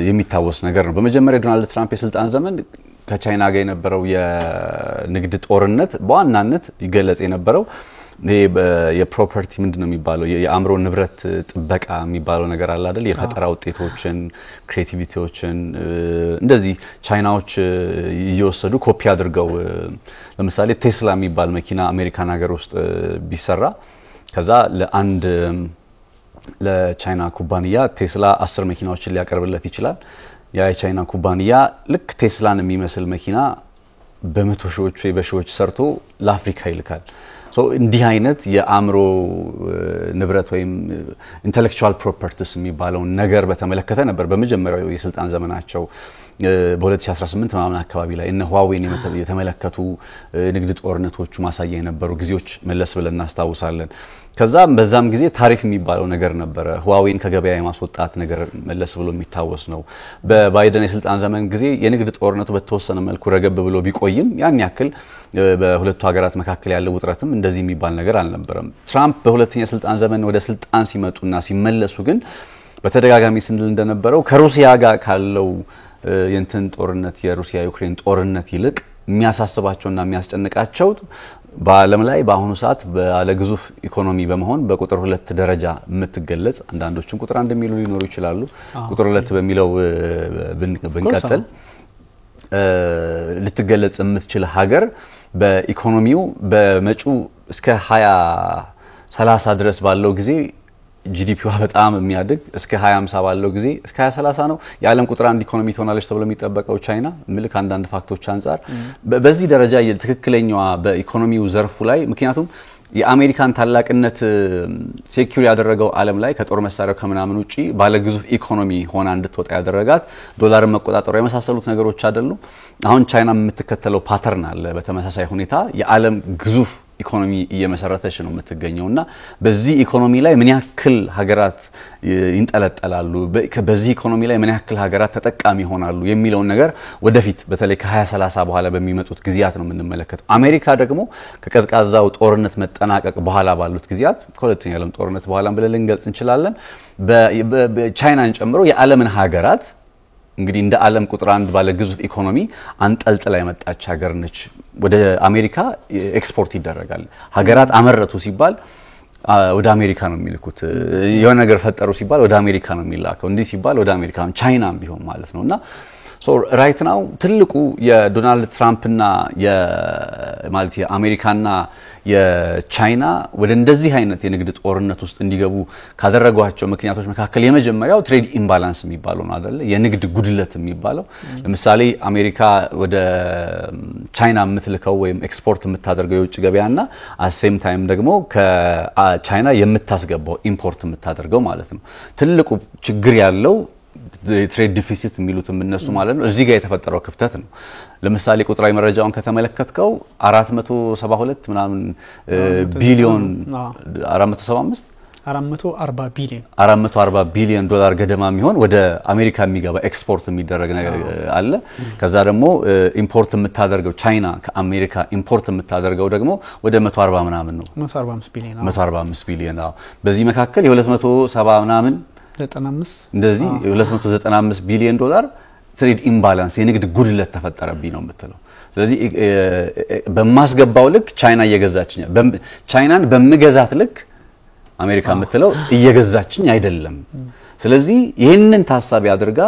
የሚታወስ ነገር ነው በመጀመሪያ ዶናልድ ትራምፕ የስልጣን ዘመን ከቻይና ጋር የነበረው የንግድ ጦርነት በዋናነት ይገለጽ የነበረው የፕሮፐርቲ ምንድነው የሚባለው የአእምሮ ንብረት ጥበቃ የሚባለው ነገር አለ አይደል የፈጠራ ውጤቶችን ክሬቲቪቲዎችን እንደዚህ ቻይናዎች እየወሰዱ ኮፒ አድርገው ለምሳሌ ቴስላ የሚባል መኪና አሜሪካን ሀገር ውስጥ ቢሰራ ከዛ ለቻይና ኩባንያ ቴስላ 10 መኪናዎችን ሊያቀርብለት ይችላል የቻይና ኩባንያ ልክ ቴስላን የሚመስል መኪና በመቶ ሺዎች ወይ በሺዎች ሰርቶ ለአፍሪካ ይልካል እንዲህ አይነት የአእምሮ ንብረት ወይም ኢንተሌክቹዋል ፕሮፐርቲስ የሚባለው ነገር በተመለከተ ነበር በመጀመሪያው የስልጣን ዘመናቸው በ2018 ማምና አካባቢ ላይ እነ ሁዋዌን የተመለከቱ ንግድ ጦርነቶቹ ማሳያ የነበሩ ጊዜዎች መለስ ብለን እናስታውሳለን ከዛም በዛም ጊዜ ታሪፍ የሚባለው ነገር ነበር ሁዋዌን ከገበያ የማስወጣት ነገር መለስ ብሎ የሚታወስ ነው በባይደን የስልጣን ዘመን ጊዜ የንግድ ጦርነቱ በተወሰነ መልኩ ረገብ ብሎ ቢቆይም ያን ያክል በሁለቱ ሀገራት መካከል ያለው ውጥረትም እንደዚህ የሚባል ነገር አልነበረም ትራምፕ በሁለተኛ ስልጣን ዘመን ወደ ስልጣን ሲመጡና ሲመለሱ ግን በተደጋጋሚ ስንል እንደነበረው ከሩሲያ ጋር ካለው የንትን ጦርነት የሩሲያ ዩክሬን ጦርነት ይልቅ የሚያሳስባቸውና የሚያስጨንቃቸው በአለም ላይ በአሁኑ ሰዓት ባለ ግዙፍ ኢኮኖሚ በመሆን በቁጥር 2 ደረጃ የምትገለጽ አንዳንዶችም ቁጥር 1 የሚሉ ሊኖሩ ይችላሉ ቁጥር 2 በሚለው ብንቀጥል ልትገለጽ የምትችል ሀገር በኢኮኖሚው በመጪው እስከ 2030 ድረስ ባለው ጊዜ ጂዲፒዋ በጣም የሚያድግ እስከ 2050 ባለው ጊዜ እስከ 2030 ነው የዓለም ቁጥር 1 ኢኮኖሚ ትሆናለች ተብሎ የሚጠበቀው ቻይና ምልክ አንዳንድ ፋክቶች አንፃር በዚህ ደረጃ ትክክለኛዋ በኢኮኖሚው ዘርፉ ላይ ምክንያቱም የአሜሪካን ታላቅነት ሴኩሪ ያደረገው ዓለም ላይ ከጦር መሳሪያው ከምናምን ውጪ ባለ ግዙፍ ኢኮኖሚ ሆና እንድትወጣ ያደረጋት ዶላርን መቆጣጠሩ የመሳሰሉት ነገሮች አይደሉ አሁን ቻይና የምትከተለው ፓተርን አለ በተመሳሳይ ሁኔታ የዓለም ግዙፍ ኢኮኖሚ እየመሰረተች ነው የምትገኘውና በዚህ ኢኮኖሚ ላይ ምን ያክል ሀገራት ይንጠለጠላሉ በዚህ ኢኮኖሚ ላይ ምን ያክል ሀገራት ተጠቃሚ ሆናሉ የሚለው ነገር ወደፊት በተለይ ከ2030 በኋላ በሚመጡት ጊዜያት ነው የምንመለከተው አሜሪካ ደግሞ ከቀዝቃዛው ጦርነት መጠናቀቅ በኋላ ባሉት ጊዜያት ከሁለተኛው ዓለም ጦርነት በኋላም ብለን ልንገልጽ እንችላለን በቻይናን ጨምሮ የዓለምን ሀገራት እንግዲህ እንደ ዓለም ቁጥር 1 ባለ ግዙፍ ኢኮኖሚ አንጠልጥላ የመጣች ሀገር ነች ወደ አሜሪካ ኤክስፖርት ይደረጋል ሀገራት አመረቱ ሲባል ወደ አሜሪካ ነው የሚልኩት የሆነ ነገር ፈጠሩ ሲባል ወደ አሜሪካ ነው የሚላከው እንዲህ ሲባል ወደ አሜሪካ ቻይናም ቢሆን ማለት ነውና ሶ ራይት ናው ትልቁ የዶናልድ ትራምፕና ማለት የአሜሪካና የቻይና ወደ እንደዚህ አይነት የንግድ ጦርነት ውስጥ እንዲገቡ ካደረጓቸው ምክንያቶች መካከል የመጀመሪያው ትሬድ ኢምባላንስ የሚባለው ነው አይደል የንግድ ጉድለት የሚባለው ለምሳሌ አሜሪካ ወደ ቻይና የምትልከው ወይም ኤክስፖርት የምታደርገው የውጭ ገበያና አሴም ታይም ደግሞ ከቻይና የምታስገባው ኢምፖርት የምታደርገው ማለት ነው ትልቁ ችግር ያለው ትሬድ ዲፊሲት የሚሉት እነሱ ማለት ነው እዚህ ጋር የተፈጠረው ክፍተት ነው ለምሳሌ ቁጥራዊ መረጃውን ከተመለከትከው 472 ምናምን ቢሊዮን 440 ቢሊዮን ዶላር ገደማ የሚሆን ወደ አሜሪካ የሚገባ ኤክስፖርት የሚደረግ ነገር አለ ከዛ ደግሞ ኢምፖርት የምታደርገው ቻይና ከአሜሪካ ኢምፖርት የምታደርገው ደግሞ ወደ 140 ምናምን ነው 145 ቢሊዮን በዚህ መካከል የ270 ምናምን 95 እንደዚህ 295 ቢሊዮን ዶላር ትሬድ ኢምባላንስ የንግድ ጉድለት ተፈጠረብኝ ነው የምትለው ስለዚህ በማስገባው ልክ ቻይና እየገዛችኝ ቻይናን በመገዛት ልክ አሜሪካ የምትለው እየገዛችኝ አይደለም ስለዚህ ይሄንን ታሳቢ አድርጋ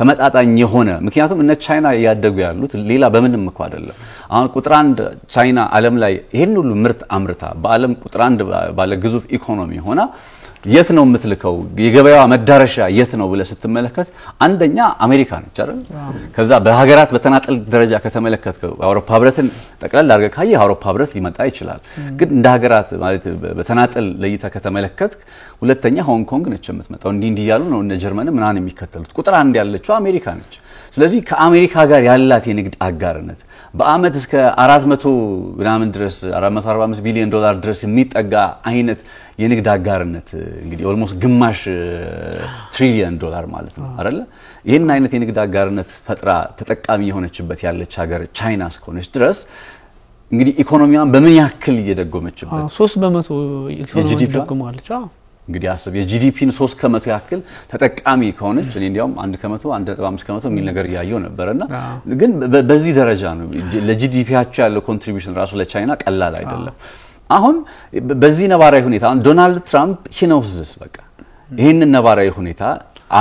ተመጣጣኝ የሆነ ምክንያቱም እነ ቻይና ያደጉ ያሉት ሌላ በምንም እኮ አይደለም አሁን ቁጥር 1 ቻይና ዓለም ላይ ይሄን ሁሉ ምርት አምርታ በዓለም ቁጥር 1 ባለ ግዙፍ ኢኮኖሚ ሆና የት ነው የምትልከው የገበያዋ መዳረሻ የት ነው ብለ ስትመለከት አንደኛ አሜሪካ ነች አይደል ከዛ በሀገራት በተናጠል ደረጃ ከተመለከትከው አውሮፓ ህብረትን ጠቅላላ አድርገህ ካየ አውሮፓ ህብረት ሊመጣ ይችላል ግን እንደ ሀገራት ማለት በተናጠል ለይታ ከተመለከትክ ሁለተኛ ሆንግ ኮንግ ነች የምትመጣው እንዲህ ያሉ ነው እነ ጀርመን ምናን የሚከተሉት ቁጥር 1 ያለችው አሜሪካ ነች ስለዚህ ከአሜሪካ ጋር ያላት የንግድ አጋርነት በአመት እስከ 400 ምናምን ድረስ 445 ቢሊዮን ዶላር ድረስ የሚጠጋ አይነት የንግድ አጋርነት እንግዲህ ኦልሞስት ግማሽ ትሪሊየን ዶላር ማለት ነው አይደል ይሄን አይነት የንግድ አጋርነት ፈጥራ ተጠቃሚ የሆነችበት ያለች ሀገር ቻይና እስከሆነች ድረስ እንግዲህ ኢኮኖሚዋን በምን ያክል እየደጎመችበት 3% ኢኮኖሚ ደጎማለች እንግዲህ አስብ የጂዲፒን 3% ያክል ተጠቃሚ ከሆነች እኔ እንዲያውም 1%, 1.5% የሚል ነገር ያየው ነበርና ግን በዚህ ደረጃ ነው ለጂዲፒያቸው ያለው ኮንትሪቢዩሽን ራሱ ለቻይና ቀላል አይደለም አሁን በዚህ ነባራዊ ሁኔታ ዶናልድ ትራምፕ ሂኖውስ በቃ ይሄንን ነባራዊ ሁኔታ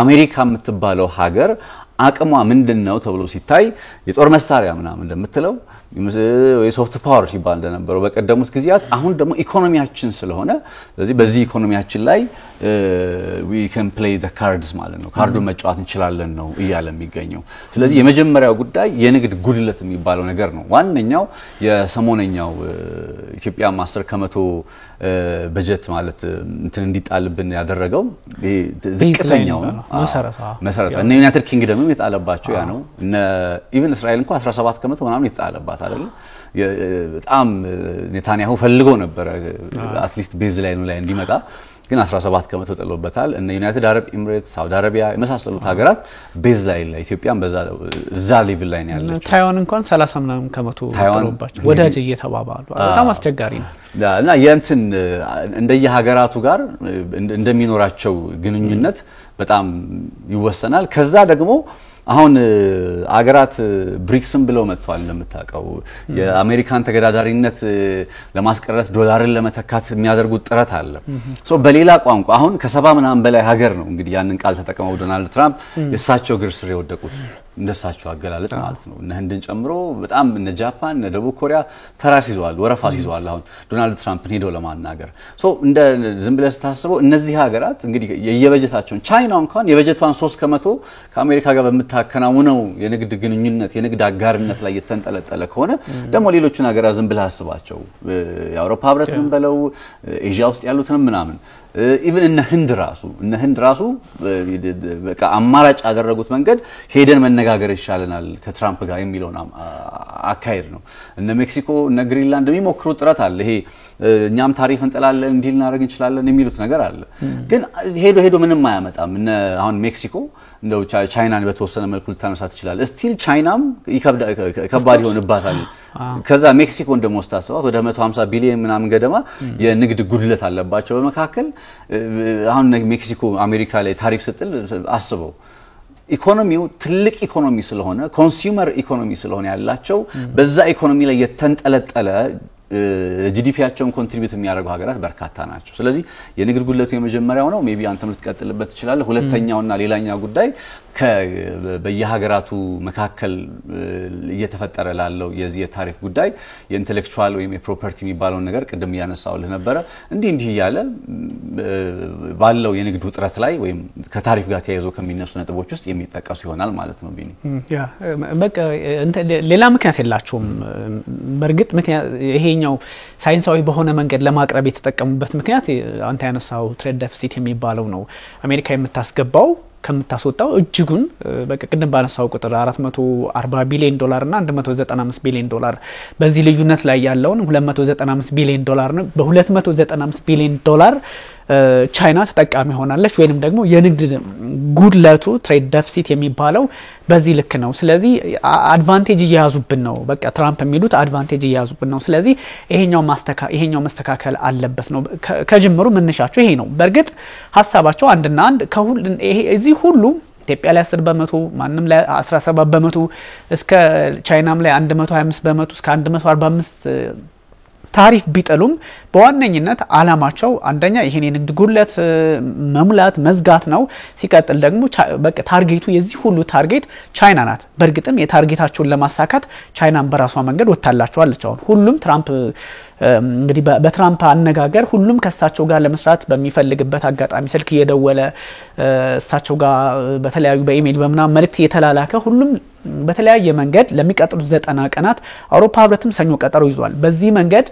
አሜሪካ የምትባለው ሀገር አቅሟ ምንድነው ተብሎ ሲታይ የጦር መሳሪያ ምናምን እንደምትለው የሶፍት ፓወር ሲባል እንደነበረው በቀደሙት ጊዜያት አሁን ደግሞ ኢኮኖሚያችን ስለሆነ ስለዚህ በዚህ ኢኮኖሚያችን ላይ we can play the cards ማለት ነው ካርዱን መጫወት እንችላለን ነው እያለ የሚገኘው ስለዚህ የመጀመሪያው ጉዳይ የንግድ ጉድለት የሚባለው ነገር ነው ዋንኛው የሰሞነኛው ኢትዮጵያ 10% በጀት ማለት እንትን እንዲጣልብን ያደረገው ዝቅተኛው መሰረታ እና ዩናይትድ ኪንግደምም የጣለባቸው ያ ነው እና ኢቭን እስራኤል እንኳን 17% ምናምን ይጣለባት አይደል በጣም ኔታንያሁ ፈልጎ ነበር አትሊስት ቤዝ ላይ ነው ላይ እንዲመጣ ግን 17% ተጥሎበታል እና ዩናይትድ አረብ ኤሚሬትስ ሳውዲ አረቢያ የመሳሰሉት ሀገራት ቤዝ ላይ ኢትዮጵያም በዛ ሌቭል ላይ ነው ያለችው ታይዋን እንኳን 30 ምናምን ከመቶ ተጥሎባቸው ወዳጅ እየተባባሉ በጣም አስቸጋሪ ነው እና የእንትን እንደየሀገራቱ ጋር እንደሚኖራቸው ግንኙነት በጣም ይወሰናል ከዛ ደግሞ አሁን አገራት ብሪክስን ብለው መጥቷል እንደምታውቀው የአሜሪካን ተገዳዳሪነት ለማስቀረት ዶላርን ለመተካት የሚያደርጉት ጥረት አለ ሶ በሌላ ቋንቋ አሁን ከ70 ምናምን በላይ ሀገር ነው እንግዲህ ያንን ቃል ተጠቅመው ዶናልድ ትራምፕ የሳቸው ግር ስር የወደቁት እንደሳቸው አገላለጽ ማለት ነው። እነ ህንድን ጨምሮ በጣም እነ ጃፓን እነ ደቡብ ኮሪያ ተራስ ይዘዋል፣ ወረፋ ይዘዋል አሁን ዶናልድ ትራምፕን ሄዶ ለማናገር። እንደ ዝም ብለህ ስታስበው እነዚህ ሀገራት እንግዲህ የበጀታቸውን ቻይና እንኳን የበጀቷን 3% ከአሜሪካ ጋር በመታከናውነው የንግድ ግንኙነት የንግድ አጋርነት ላይ የተንጠለጠለ ከሆነ ደግሞ ሌሎቹን ሀገራት ዝም ብለህ አስባቸው የአውሮፓ ህብረትን በለው ኤዥያ ውስጥ ያሉትንም ምናምን ኢቭን እነ ህንድ ራሱ በቃ አማራጭ ያደረጉት መንገድ ሄደን መነጋገር ይሻለናል ከትራምፕ ጋር የሚለው አካሄድ ነው። እነ ሜክሲኮ እነ ግሪንላንድ የሚሞክሩት ጥረት አለ። ይሄ እኛም ታሪፍ እንጥላለን እንዲል እናደርግ እንችላለን የሚሉት ነገር አለ። ግን ሄዶ ምንም አያመጣም። አሁን ሜክሲኮ እንደው ቻይናን በተወሰነ መልኩ ልታነሳ ትችላለህ። ስቲል ቻይናም ከባድ ይሆንባታል። ከዛ ሜክሲኮ እንደሞስታሰባት ወደ 150 ቢሊዮን ምናምን ገደማ የንግድ ጉድለት አለባቸው በመካከል። አሁን ሜክሲኮ አሜሪካ ላይ ታሪፍ ስጥል አስበው ኢኮኖሚው ትልቅ ኢኮኖሚ ስለሆነ ኮንሱመር ኢኮኖሚ ስለሆነ ያላቸው በዛ ኢኮኖሚ ላይ የተንጠለጠለ ጂዲፒያቸውን ኮንትሪቢዩት የሚያደርጉ ሀገራት በርካታ ናቸው። ስለዚህ የንግድ ጉድለቱ የመጀመሪያው ነው። ሜቢ አንተም ልትቀጥልበት ይችላል። ሁለተኛውና ሌላኛው ጉዳይ በየሀገራቱ መካከል እየተፈጠረ ላለው የዚህ የታሪፍ ጉዳይ የኢንተሌክቹዋል ወይም የፕሮፐርቲ የሚባለው ነገር ቅድም ያነሳውልህ ነበረ። እንዲህ እያለ ባለው የንግድ ውጥረት ላይ ወይም ከታሪፍ ጋር ተያይዞ ከሚነሱ ነጥቦች ውስጥ የሚጠቀሱ ይሆናል ማለት ነው። ቢኒ በቃ ሌላ ምክንያት የላቸውም። በርግጥ ምክንያት ይሄኛው ሳይንሳዊ በሆነ መንገድ ለማቅረብ የተጠቀሙበት ምክንያት አንተ ያነሳው ትሬድ ዴፊሲት የሚባለው ነው። አሜሪካ የምታስገባው ከምታስወጣው እጅጉን በቅድም ባነሳው ቁጥር 440 ቢሊዮን ዶላር እና 195 ቢሊዮን ዶላር በዚህ ልዩነት ላይ ያለውን 295 ቢሊዮን ዶላር ነው። በ295 ቢሊዮን ዶላር ቻይና ተጠቃሚ ሆናለች ወይንም ደግሞ የንግድ ጉድለቱ ትሬድ ዴፊሲት የሚባለው በዚህ ልክ ነው። ስለዚህ አድቫንቴጅ እያያዙብን ነው። በቃ ትራምፕ የሚሉት አድቫንቴጅ እያያዙብን ነው። ስለዚህ ይሄኛው መስተካከል አለበት ነው። ከጅምሩ መነሻቸው ይሄ ነው። በርግጥ ሀሳባቸው አንድና አንድ እዚህ ሁሉ ኢትዮጵያ ላይ 10% ማንም ላይ 17% እስከ ቻይናም ላይ 125% እስከ 145 ታሪፍ ቢጠሉም በዋነኝነት አላማቸው አንደኛ ይሄን የንግድ ጉድለት መሙላት መዝጋት ነው። ሲቀጥል ደግሞ በቃ ታርጌቱ የዚህ ሁሉ ታርጌት ቻይና ናት። በርግጥም የታርጌታቸውን ለማሳካት ቻይናን በራሷ መንገድ ወጣላቸዋለች። አሁን ሁሉም ትራምፕ እንግዲህ በትራምፕ አነጋገር ሁሉም ከሳቸው ጋር ለመስራት በሚፈልግበት አጋጣሚ ስልክ እየደወለ እሳቸው ጋር በተለያዩ በኢሜል በመናም መልእክት እየተላላከ ሁሉም በተለያየ መንገድ ለሚቀጥሉት 90 ቀናት አውሮፓ ህብረትም ሰኞ ቀጠሮ ይዟል። በዚህ መንገድ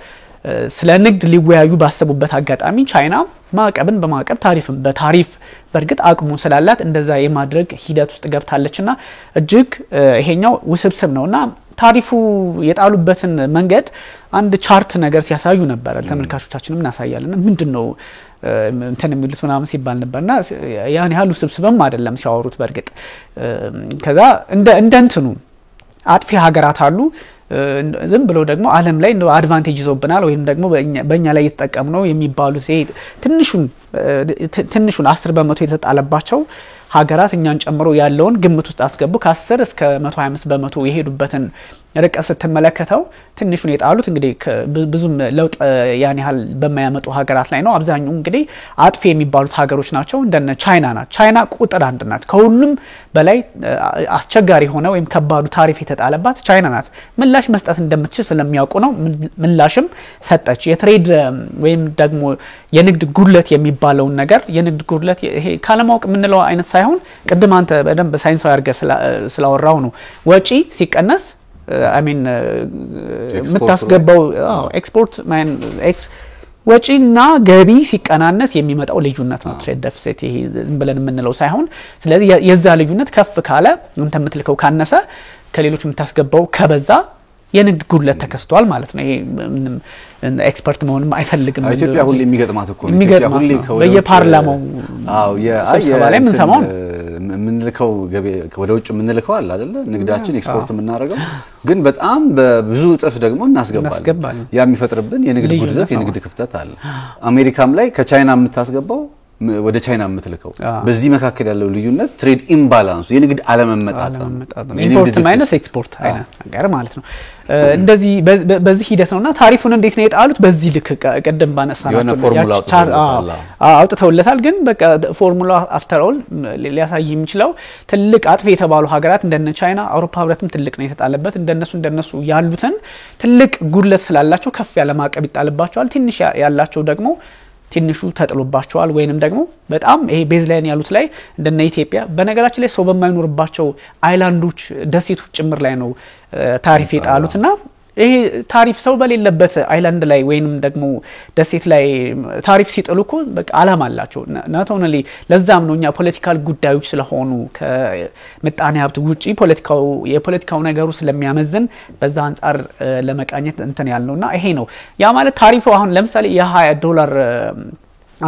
ስለ ንግድ ሊወያዩ ባሰቡበት አጋጣሚ ቻይና ማዕቀብን በማዕቀብ ታሪፍን በታሪፍ በርግጥ አቅሙ ስላላት እንደዛ የማድረግ ሂደት ውስጥ ገብታለችና እጅግ ይሄኛው ውስብስብ ነውና ታሪፉ የጣሉበትን መንገድ አንድ ቻርት ነገር ሲያሳዩ ነበር። ተመልካቾቻችንም እናሳያለን። ምንድነው እንትን የሚሉት ምናምን ሲባል ነበርና ያን ያህል ውስብስብም አይደለም ሲያወሩት። በርግጥ ከዛ እንትኑ አጥፊ ሀገራት አሉ ዝም ብለው ደግሞ ዓለም ላይ እንደው አድቫንቴጅ ይዘውብናል ወይም ደግሞ በእኛ ላይ እየተጠቀሙ ነው የሚባሉት ትንሹን 10% የተጣለባቸው ሀገራት እኛን ጨምሮ ያለውን ግምት ውስጥ አስገቡ። ከ10 እስከ 125% የሄዱበትን ርቀት ስትመለከተው ትንሹን የጣሉት እንግዲህ ብዙም ለውጥ ያን ያህል በማያመጡ ሀገራት ላይ ነው። አብዛኛው እንግዲህ አጥፊ የሚባሉት ሀገሮች ናቸው። እንደነ ቻይና ናት። ቻይና ቁጥር 1 ናት። ከሁሉም በላይ አስቸጋሪ ሆነ ወይም ከባዱ ታሪፍ የተጣለባት ቻይና ናት። ምላሽ መስጠት እንደምትችል ስለሚያውቁ ነው ምላሽም ሰጠች። የትሬድ ወይም ደግሞ የንግድ ጉድለት የሚባለው ነገር የንግድ ጉድለት ይሄ ካለማወቅ ምንለው አይነት ሳይሆን ቅድም አንተ በደንብ ሳይንሳዊ አድርገህ ስላወራው ነው። ወጪ ሲቀነስ አሚን የምታስገባው ኤክስፖርት ወጪና ገቢ ሲቀናነስ የሚመጣው ልዩነት ነው ትሬድ ዴፊሲት። ይሄ ዝም ብለን የምንለው ሳይሆን ስለዚህ የዛ ልዩነት ከፍ ካለ አንተ የምትልከው ካነሰ ከሌሎች የምታስገባው ከበዛ የንግድ ጉድለት ተከስቷል ማለት ነው። ይሄ ኤክስፐርት መሆንም አይፈልግም። ኢትዮጵያ ሁሉ የሚገጥማት እኮ ነው። ኢትዮጵያ ሁሉ በየፓርላማው ስብሰባ ላይ ምን ሰማው ምንልከው ወደ ውጭ ምንልከው አለ አይደለ? ንግዳችን ኤክስፖርት የምናደርገው ግን በጣም በብዙ እጥፍ ደግሞ እናስገባለን። ያ የሚፈጥርብን የንግድ ጉድለት የንግድ ክፍተት አለ። አሜሪካም ላይ ከቻይና የምታስገባው ወደ ቻይና የምትልከው በዚህ መካከል ያለው ልዩነት ትሬድ ኢምባላንስ የንግድ አለመመጣጠን ኢምፖርት ማይነስ ኤክስፖርት አይነት ነገር ማለት ነው እንደዚህ በዚህ ሂደት ነውና ታሪፉን እንዴት ነው የጣሉት በዚህ ልክ ቀደም ባነሳናቸው አውጥተውለታል ግን በቃ ፎርሙላ አፍተር ኦል ሊያሳይ የሚችለው ትልቅ አጥፊ የተባሉ ሀገራት እንደነ ቻይና አውሮፓ ህብረትም ትልቅ ነው የተጣለበት እንደነሱ ያሉትን ትልቅ ጉድለት ስላላቸው ከፍ ያለ ማዕቀብ ይጣልባቸዋል ትንሽ ያላቸው ደግሞ ትንሹ ተጥሎባቸዋል ወይንም ደግሞ በጣም ይሄ ቤዝላይን ያሉት ላይ እንደነ ኢትዮጵያ በነገራችን ላይ ሰው በማይኖርባቸው አይላንዶች ደሴቶች ጭምር ላይ ነው ታሪፍ የጣሉትና ይሄ ታሪፍ ሰው በሌለበት አይላንድ ላይ ወይንም ደግሞ ደሴት ላይ ታሪፍ ሲጥሉኮ በቃ አላማ አላቸው not only ለዛም ነውኛ ፖለቲካል ጉዳዮች ስለሆኑ ከመጣኔ ሀብት ውጪ የፖለቲካው ነገሩ ስለሚያመዝን በዛ አንፃር ለመቃኘት እንትን ያልነውና ይሄ ነው ያ ማለት ታሪፉ አሁን ለምሳሌ የ$20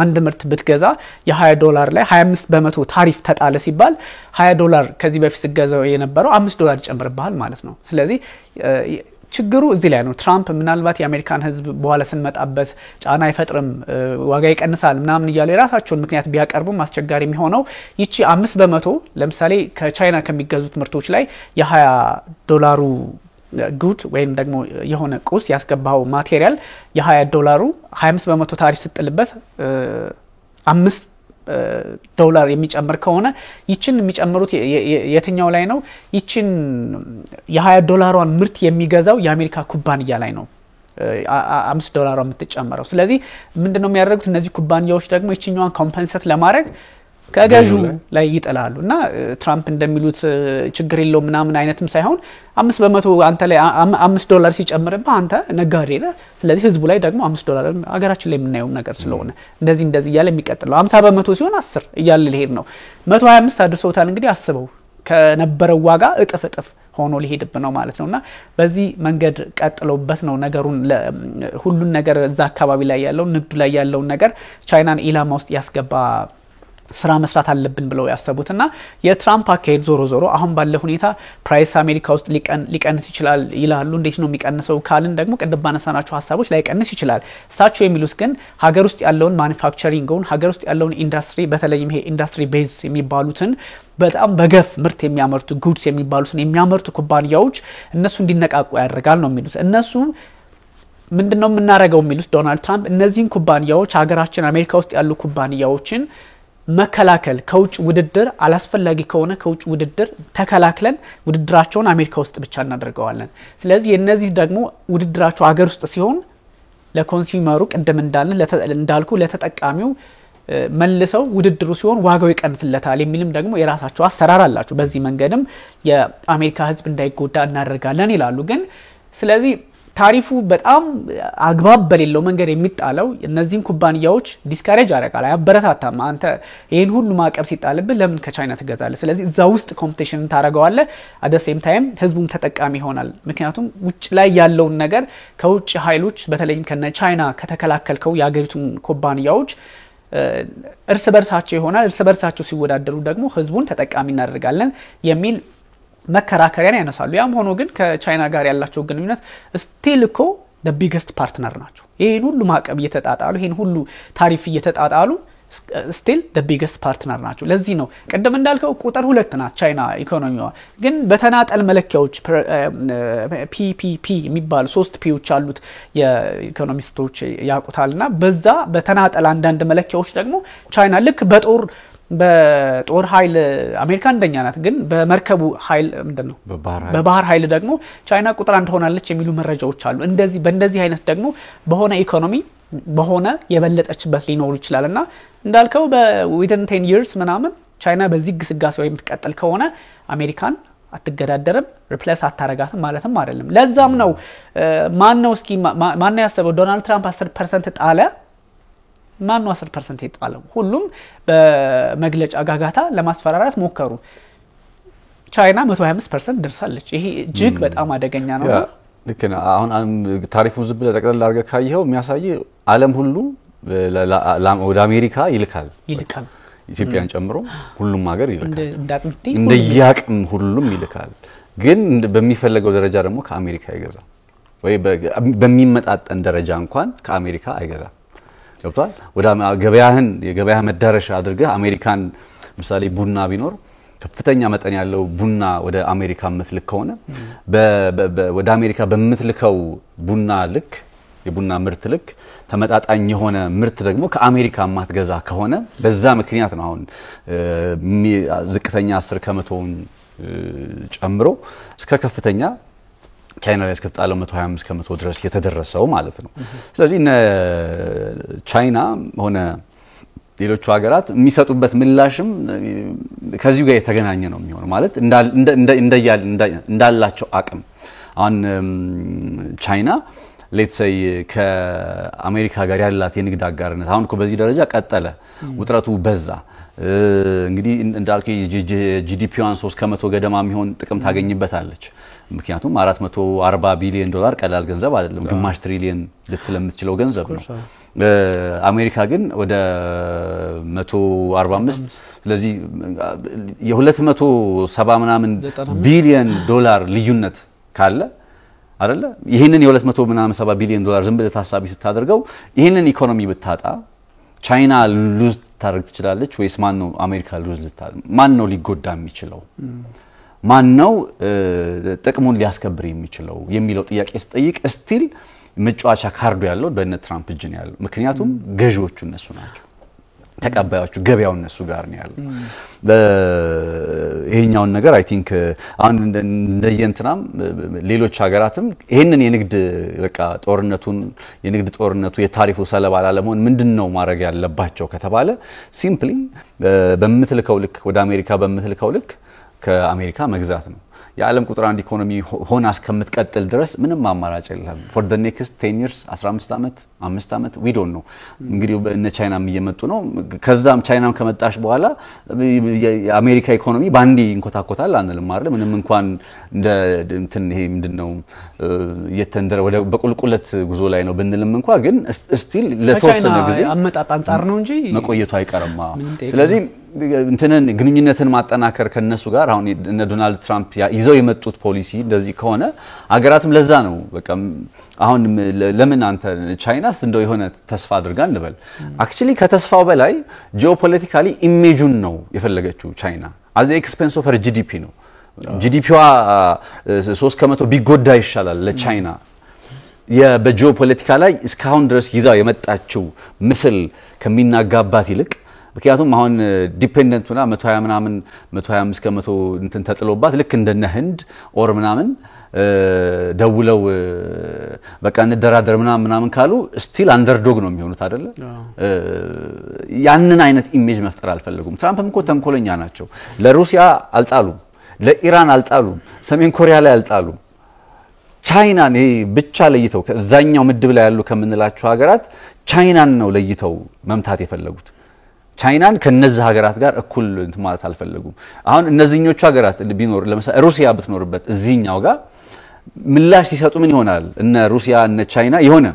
አንድ ምርት ብትገዛ የ$20 ላይ 25% ታሪፍ ተጣለ ሲባል $20 ከዚህ በፊት ሲገዛው የነበረው $5 ይጨምርባል ማለት ነው ስለዚህ ችግሩ እዚህ ላይ ነው ትራምፕ ምናልባት የአሜሪካን ህዝብ በኋላ ስንመጣበት ጫና አይፈጥርም ዋጋ ይቀንሳል ምናምን ይያለ የራሳቸውን ምክንያት ቢያቀርቡም አስቸጋሪ የሚሆነው ይቺ 5% ለምሳሌ ከቻይና ከሚገዙት ምርቶች ላይ የ$20 ጉድ ወይም ደግሞ የሆነ ቁስ ያስገባው ማቴሪያል የ$20 25% ታሪፍ ስጥልበት $5 የሚጨምር ከሆነ ይችን የሚጨምሩት የትኛው ላይ ነው ይችን የ$20 ምርት የሚገዛው የአሜሪካ ኩባንያ ላይ ነው $5 የምትጨምረው ስለዚህ ምንድነው የሚያደርጉት እነዚህ ኩባንያዎች ደግሞ ይችኛዋን ኮምፐንሴት ለማድረግ ከገዢው ላይ ይጥላሉና ትራምፕ እንደሚሉት ችግር የለው ምናምን አይነትም ሳይሆን 5% አንተ ላይ $5 ሲጨምርብህ አንተ ነጋዴ ነህ ስለዚህ ህዝቡ ላይ ደግሞ $5 አገራችን ላይ የምናየው ነገር ስለሆነ እንደዚህ ያለ የሚቀጥለው 50% ሲሆን 10 እያለ ሊሄድ ነው 125 አድርሰውታል እንግዲህ አስበው ከነበረው ዋጋ እጥፍ ሆኖ ሊሄድብ ነው ማለት ነውና በዚህ መንገድ ቀጥለውበት ነው ነገሩን ሁሉን ነገር እዛ አካባቢ ላይ ያለው ንግዱ ላይ ያለው ነገር ቻይናን ኢላማ ውስጥ ያስገባ ስራ መስራት አለብን ብለው ያሰቡትና የትራምፕ አካሄድ ዞሮ አሁን ባለ ሁኔታ ፕራይስ አሜሪካ ውስጥ ሊቀንስ ይችላል ይላሉ እንዴት ነው የሚቀንሰው ካልን ደግሞ ቀደም ባነሳናቸው ሐሳቦች ላይ ቀንስ ይችላል እሳቸው የሚሉት ግን ሀገር ውስጥ ያለውን ማኑፋክቸሪንግን ሀገር ውስጥ ያለውን ኢንዱስትሪ በተለይም ይሄ ኢንዱስትሪ ቤዝ የሚባሉትን በጣም በገፍ ምርት የሚያመርቱ ጉድስ የሚባሉትን የሚያመርቱ ኩባንያዎች እነሱ እንዲነቃቁ ያደርጋል ነው የሚሉት እነሱ ምንድነው የምናረጋው የሚሉት ዶናልድ ትራምፕ እነዚህን ኩባንያዎች ሀገራችን አሜሪካ ውስጥ ያሉ ኩባንያዎችን መከላከል ከውጭ ውድድር አላስፈላጊ ከሆነ ከውጭ ውድድር ተከላክለን ውድድራቸውን አሜሪካ ውስጥ ብቻ እናደርገዋለን ስለዚህ እነዚህ ደግሞ ውድድራቸው ሀገር ውስጥ ሲሆን ለኮንሱመሩ ቀደም እንዳልኩ ለተጠቃሚው መልሰው ውድድሩ ሲሆን ዋጋው ይቀንስለታል የሚልም ደግሞ የራሳቸው አሰራር አላቸው በዚህ መንገድም የአሜሪካ ህዝብ እንዳይጎዳ እናደርጋለን ይላሉ ግን ስለዚህ ታሪፉ በጣም አግባብ በሌለው መንገድ የሚጣለው እነዚህን ኩባንያዎች ዲስካሬጅ ያደርጋል አያበረታታም አንተ ይሄን ሁሉ ማዕቀብ ሲጣልብህ ለምን ከቻይና ትገዛለህ ስለዚህ እዛ ውስጥ ኮምፒቲሽን ታረጋዋለህ at the same time ህዝቡም ተጠቃሚ ይሆናል ምክንያቱም ውጭ ላይ ያለውን ነገር ከውጭ ኃይሎች በተለይም ከነ ቻይና ከተከላከልከው ያገሪቱን ኩባንያዎች እርስ በርሳቸው ሲወዳደሩ ደግሞ ህዝቡን ተጠቃሚ እናደርጋለን የሚል መከራከሪያን ያነሳሉ ያም ሆኖ ግን ከቻይና ጋር ያላቸው ግንኙነት ስቲል እኮ the biggest partner ናቸው ይሄን ሁሉ ማዕቀብ እየተጣጣሉ ይሄን ሁሉ ታሪፍ እየተጣጣሉ still the biggest partner ናቸው ለዚህ ነው ቀደም እንዳልከው ቁጥር 2 ናት ቻይና ኢኮኖሚዋ ግን በተናጠል መለኪያዎች PPP የሚባሉ 3 ፒዎች አሉት የኢኮኖሚስቶች ያቁታልና በዛ በተናጠል አንዳንድ መለኪያዎች ደግሞ ቻይና ልክ በጦር ኃይል አሜሪካ እንደኛ ናት ግን በመርከቡ ኃይል ምንድነው በባህር ኃይል ደግሞ ቻይና ቁጥር 1 ሆናለች የሚሉ መረጃዎች አሉ በእንደዚህ አይነት ደግሞ በሆነ ኢኮኖሚ በሆነ የበለጠችበት ሊኖር ይችላልና እንዳልከው within 10 years ምናምን ቻይና በዚህ ግስጋሴው የምትቀጥል ከሆነ አሜሪካን አትገዳደርም ሪፕሌስ አታረጋትም ማለትም አይደለም ለዛም ነው ማን ነው ያሰበው ዶናልድ ትራምፕ 10% ጣለ ማን ነው 10% ይጣለው ሁሉም በመግለጫ ጋጋታ ለማስፈራራት ሞከሩ ቻይና 125% ደርሳለች ይሄ እጅግ በጣም አደገኛ ነው ልክ ነው አሁን ታሪፉን ዝም ብለህ ጠቅለል አድርገህ ካየኸው የሚያሳይ ዓለም ሁሉ ወደ አሜሪካ ይልካል ኢትዮጵያን ጨምሮ ሁሉም ሀገር ይልካል እንደያቅም ሁሉም ይልካል ግን በሚፈልገው ደረጃ ደግሞ ከአሜሪካ አይገዛም ወይ በሚመጣጠን ደረጃ እንኳን ከአሜሪካ አይገዛም ገብቷል ወደ ገበያህን የገበያ መዳረሻ አድርገህ አሜሪካን ምሳሌ ቡና ቢኖር ከፍተኛ መጠን ያለው ቡና ወደ አሜሪካ ምትልክ ከሆነ ወደ አሜሪካ በምትልከው ቡና ልክ የቡና ምርት ልክ ተመጣጣኝ የሆነ ምርት ደግሞ ከአሜሪካ ማትገዛ ከሆነ በዛ ምክንያት ነው አሁን ዝቅተኛ 10% ጨምሮ እስከ ከፍተኛ ቻይና ላይ እስከጣለው 125% ድረስ የተደረሰው ማለት ነው ስለዚህ ቻይና ሆነ ሌሎች ሀገራት የሚሰጡበት ምላሽም ከዚሁ ጋር የተገናኘ ነው የሚሆነው ማለት እንዳላቸው አቅም አሁን ቻይና ሌትስ ሴይ ከአሜሪካ ጋር ያላት የንግድ አጋርነት አሁን እኮ በዚህ ደረጃ ቀጠለ ውጥረቱ በዛ እንግዲህ እንዳልኩ ጂዲፒዋን 3% ገደማ የሚሆን ጥቅም ታገኝበታለች ምክንያቱም 440 ቢሊዮን ዶላር ቀላል ገንዘብ አይደለም ግማሽ ትሪሊየን ልትለምትችለው ገንዘብ ነው አሜሪካ ግን ወደ 145 ስለዚህ የ270 ምናምን ቢሊዮን ዶላር ልዩነት ካለ አይደለ ይሄንን የ200 ምናምን 70 ቢሊዮን ዶላር ዝም ብለህ ታሳቢ ስታደርገው ይሄንን ኢኮኖሚ ብታጣ ቻይና ሉዝ ታርግ ትችላለች ወይስ ማን ነው አሜሪካ ሉዝ ማን ነው ሊጎዳ የሚችለው ማን ነው ጥቅሙን ሊያስከብር የሚችለው የሚለው ጥያቄ ስጠይቅ ስቲል መጫወቻ ካርዱ ያለው በእነ ትራምፕ እጅ ነው ያለው ምክንያቱም ገዢዎቹ እነሱ ናቸው ተቀባዮቹ ገበያው እነሱ ጋር ነው ያለው ይሄኛውን ነገር አይ ቲንክ አሁን እንደየንትናም ሌሎች ሀገራትም ይሄንን የንግድ በቃ የንግድ ጦርነቱ የታሪፉ ሰለባ አላለመሆን ምንድነው ማድረግ ያለባቸው ከተባለ ሲምፕሊ በመትልከው ልክ ወደ አሜሪካ በመትልከው ልክ ከአሜሪካ መግዛት ነው የዓለም ቁጥር 1 ኢኮኖሚ ሆና እስከምትቀጥል ድረስ ምንም አማራጭ የለም for the next 10 years 15 አመት 5 አመት we don't know እንግዲህ እነ ቻይናም እየመጡ ነው ከዛም ቻይናም ከመጣሽ በኋላ የአሜሪካ ኢኮኖሚ ባንዲ እንኮታኮታል አንልም አይደል ምንም እንኳን እንደ እንትን ይሄ ምንድነው የተንደረ ወደ በቁልቁለት ጉዞ ላይ ነው ብንልም እንኳን ግን ስቲል ለተወሰነ ጊዜ አመጣጥ አንፃር ነው እንጂ መቆየቱ አይቀርም ስለዚህ እንትነን ግንኙነትን ማጠናከር ከነሱ ጋር አሁን እነ ዶናልድ ትራምፕ ይዘው የመጡት ፖሊሲ እንደዚህ ከሆነ አገራትም ለዛ ነው በቃ አሁን ለምን አንተ ቻይናስ እንደው የሆነ ተስፋ አድርጋ እንበል አክቹሊ ከተስፋው በላይ ጂኦፖለቲካሊ ኢሜጁን ነው የፈለገችው ቻይና አዝ ኤክስፔንስ ኦፍ ጂዲፒ ነው ጂዲፒዋ 3% ቢጎዳ ይሻላል ለቻይና በጂኦፖለቲካ ላይ እስካሁን ድረስ ይዛው የመጣችው ምስል ከሚናጋባት ይልቅ ምክንያቱም አሁን ዲፔንደንቱና 120 ምናምን 125% እንትን ተጥሎባት ልክ እንደነ ህንድ ኦር ምናምን ደውለው በቃ እንደራደር ምናምን ካሉ ስቲል አንደርዶግ ነው የሚሆኑት አይደለ ያንን አይነት ኢሜጅ መፍጠር አልፈለጉም ትራምፕም እኮ ተንኮለኛ ናቸው ለሩሲያ አልጣሉም ለኢራን አልጣሉም ሰሜን ኮሪያ ላይ አልጣሉም ቻይናን ብቻ ለይተው ከዛኛው ምድብ ላይ ያሉ ከምንላቸው ሀገራት ቻይናን ነው ለይተው መምታት የፈለጉት ቻይናን ከነዚህ ሀገራት ጋር እኩል ማለት አልፈለጉም አሁን እነዚህኞቹ ሀገራት ቢኖር ለምሳሌ ሩሲያ ብትኖርበት እዚህኛው ጋር ምላሽ ሲሰጡ ምን ይሆናል እነ ሩሲያ እነ ቻይና የሆነ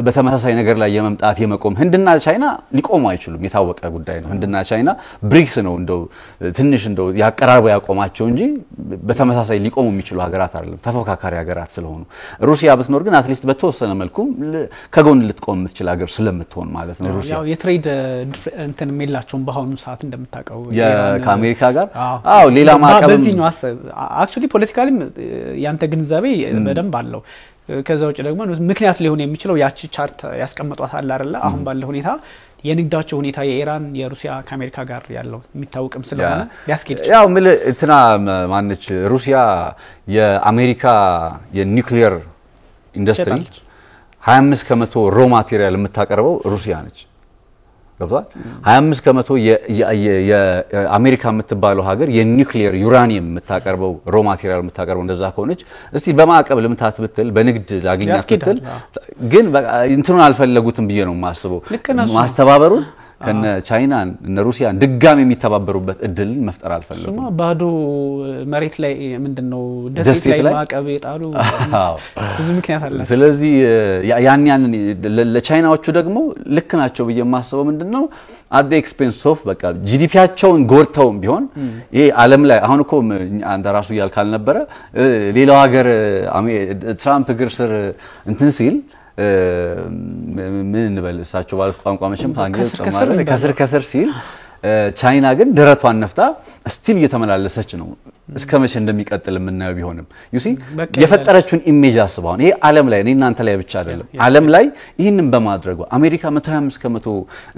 በተመሳሳይ ነገር ላይ የመምጣት የመቆም ህንድና ቻይና ሊቆሙ አይችሉም የታወቀ ጉዳይ ነው ህንድና ቻይና ብሪክስ ነው እንደው ትንሽ እንደው ያቀራርበው ያቆማቸው እንጂ በተመሳሳይ ሊቆሙ የሚችሉ ሀገራት አይደለም ተፎካካሪ ሀገራት ስለሆኑ ሩሲያ ብትኖር ግን አትሊስት በተወሰነ መልኩ ከጎን ልትቆም የምትችል ሀገር ስለምትሆን ማለት ነው ሩሲያ ያው የትሬድ እንትን ሜላቸውን በአሁኑ ሰዓት እንደምታውቀው ከአሜሪካ ጋር አዎ ሌላ ማዕቀብ በዚህ ነው አክቹሊ ፖለቲካሊ ያንተ ግንዛቤ በደንብ አለው ከዛው ውጭ ደግሞ ምክንያት ሊሆን የሚችለው ያቺ ቻርት ያስቀምጧታል አይደል አሁን ባለው ሁኔታ የንግዳቸው ሁኔታ የኢራን የሩሲያ ከአሜሪካ ጋር ያለው የሚታወቅም ስለሆነ ያስኬድ ያው እንትና ማነች ሩሲያ የአሜሪካ የኒውክሊየር ኢንዱስትሪ 25% ሮ ማቴሪያል የምታቀርበው ሩሲያ ነች ገብቷል 25% የአሜሪካ የምትባለው ሀገር የኒውክሊየር ዩራኒየም የምታቀርበው ሮ ማቴሪያል የምታቀርበው እንደዛ ከሆነች እስቲ በማዕቀብ ልምታት ብትል በንግድ ላግኛት ብትል ግን እንትኑን አልፈለጉትም ብዬ ነው ማስበው ማስተባበሩን ከነ ቻይና እነ ሩሲያ ድጋሚ የሚተባበሩበት እድል መፍጠር አልፈለጉም ሱማ ባዶ መሬት ላይ ምንድነው ደሴት ላይ ማዕቀብ የጣሉ ብዙ ምክንያት አለ ስለዚህ ያን ለቻይናዎቹ ደግሞ ልክ ናቸው ብዬ ማስበው ምንድነው at the expense of በቃ ጂዲፒያቸውን ጎርተውም ቢሆን ይሄ ዓለም ላይ አሁን እኮ አንተ ራሱ ያልካል ነበር ሌላው ሀገር ትራምፕ ግር ስር እንትን ሲል ምን እንበል እሳቸው ባሉት ቋንቋ መቼም ታንገ ከስር ሲል ቻይና ግን ደረቷን ነፍታ ስቲል እየተመላለሰች ነው እስከመቼ እንደሚቀጥል የምናየው ቢሆንም ዩሲ የፈጠረችውን ኢሜጅ አስበው ይሄ ዓለም ላይ እናንተ ላይ ብቻ አይደለም ዓለም ላይ ይሄንን በማድረጉ አሜሪካ 125%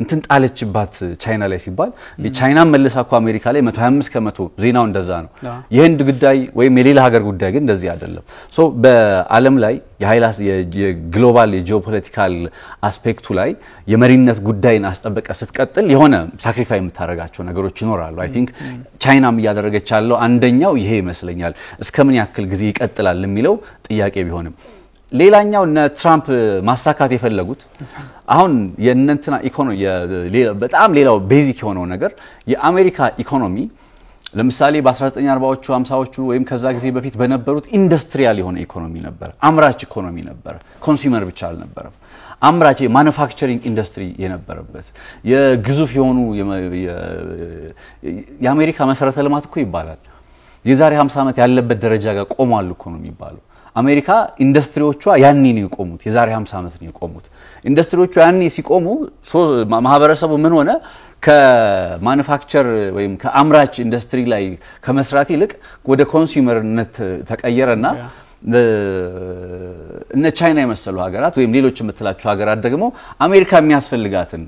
እንትን ጣለችባት ቻይና ላይ ሲባል ቻይና መልሳ እኮ አሜሪካ ላይ 125% ዜናው እንደዛ ነው የህንድ ጉዳይ ወይም የሌላ ሀገር ጉዳይ ግን እንደዚህ አይደለም ሶ በዓለም ላይ የሃይላስ የግሎባል የጂኦፖለቲካል አስፔክቱ ላይ የመሪነት ጉዳይን አስጠበቀ ስትቀጥል የሆነ ሳክሪፋይ የምታረጋቸው ነገሮች ይኖራሉ አይ ቲንክ ቻይናም እያደረገች ያለው አንደኛው ይሄ ይመስለኛል እስከምን ያክል ጊዜ ይቀጥላል የሚለው ጥያቄ ቢሆንም ሌላኛው እነ ትራምፕ ማሳካት የፈለጉት አሁን የእነንትና ኢኮኖሚ በጣም ሌላው ቤዚክ የሆነው ነገር የአሜሪካ ኢኮኖሚ ለምሳሌ በ1940ዎቹ 50ዎቹ ወይም ከዛ ጊዜ በፊት በነበሩት ኢንዱስትሪያል የሆነ ኢኮኖሚ ነበር አምራች ኢኮኖሚ ነበር ኮንሱመር ብቻ አልነበረም አምራች ማኑፋክቸሪንግ ኢንዱስትሪ የነበረበት የግዙፍ የሆኑ የአሜሪካ መሰረተ ልማት እኮ ይባላል የዛሬ 50 ዓመት ያለበት ደረጃ ጋር ቆሟል እኮ ነው የሚባለው አሜሪካ ኢንዱስትሪዎቿ ያኔ ነው የቆሙት የዛሬ 50 ዓመት ነው የቆሙት ኢንዱስትሪዎቿ ያኔ ሲቆሙ ማህበረሰቡ ምን ሆነ ከማኑፋክቸር ወይም ከአምራች ኢንዱስትሪ ላይ ከመስራት ይልቅ ወደ ኮንሱመርነት ተቀየረና እነ ቻይና የመሰሉ ሀገራት ወይም ሌሎች የምትላቸው ሀገራት ደግሞ አሜሪካ የሚያስፈልጋትን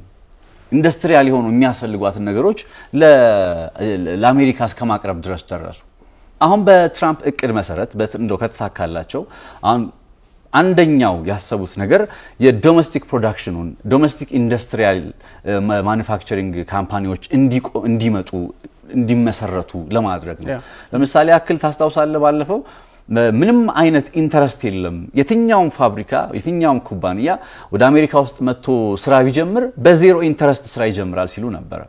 ኢንዱስትሪያል የሆኑ የሚያስፈልጓትን ነገሮች ለአሜሪካ እስከማቅረብ ድረስ ደረሱ አሁን በትራምፕ እቅድ መሰረት እንደው ከተሳካላቸው አሁን አንደኛው ያሰቡት ነገር የዶሜስቲክ ፕሮዳክሽኑን ዶሜስቲክ ኢንዱስትሪያል ማኑፋክቸሪንግ ካምፓኒዎች እንዲመጡ እንዲመሰረቱ ለማድረግ ነው ለምሳሌ አክል ታስታውሳለህ ባለፈው ምንም አይነት ኢንተረስት የለም የትኛውም ፋብሪካ የትኛውም ኩባንያ ወደ አሜሪካ ውስጥ መጥቶ ስራ ቢጀምር በዜሮ ኢንተረስት ስራ ይጀምራል ሲሉ ነበር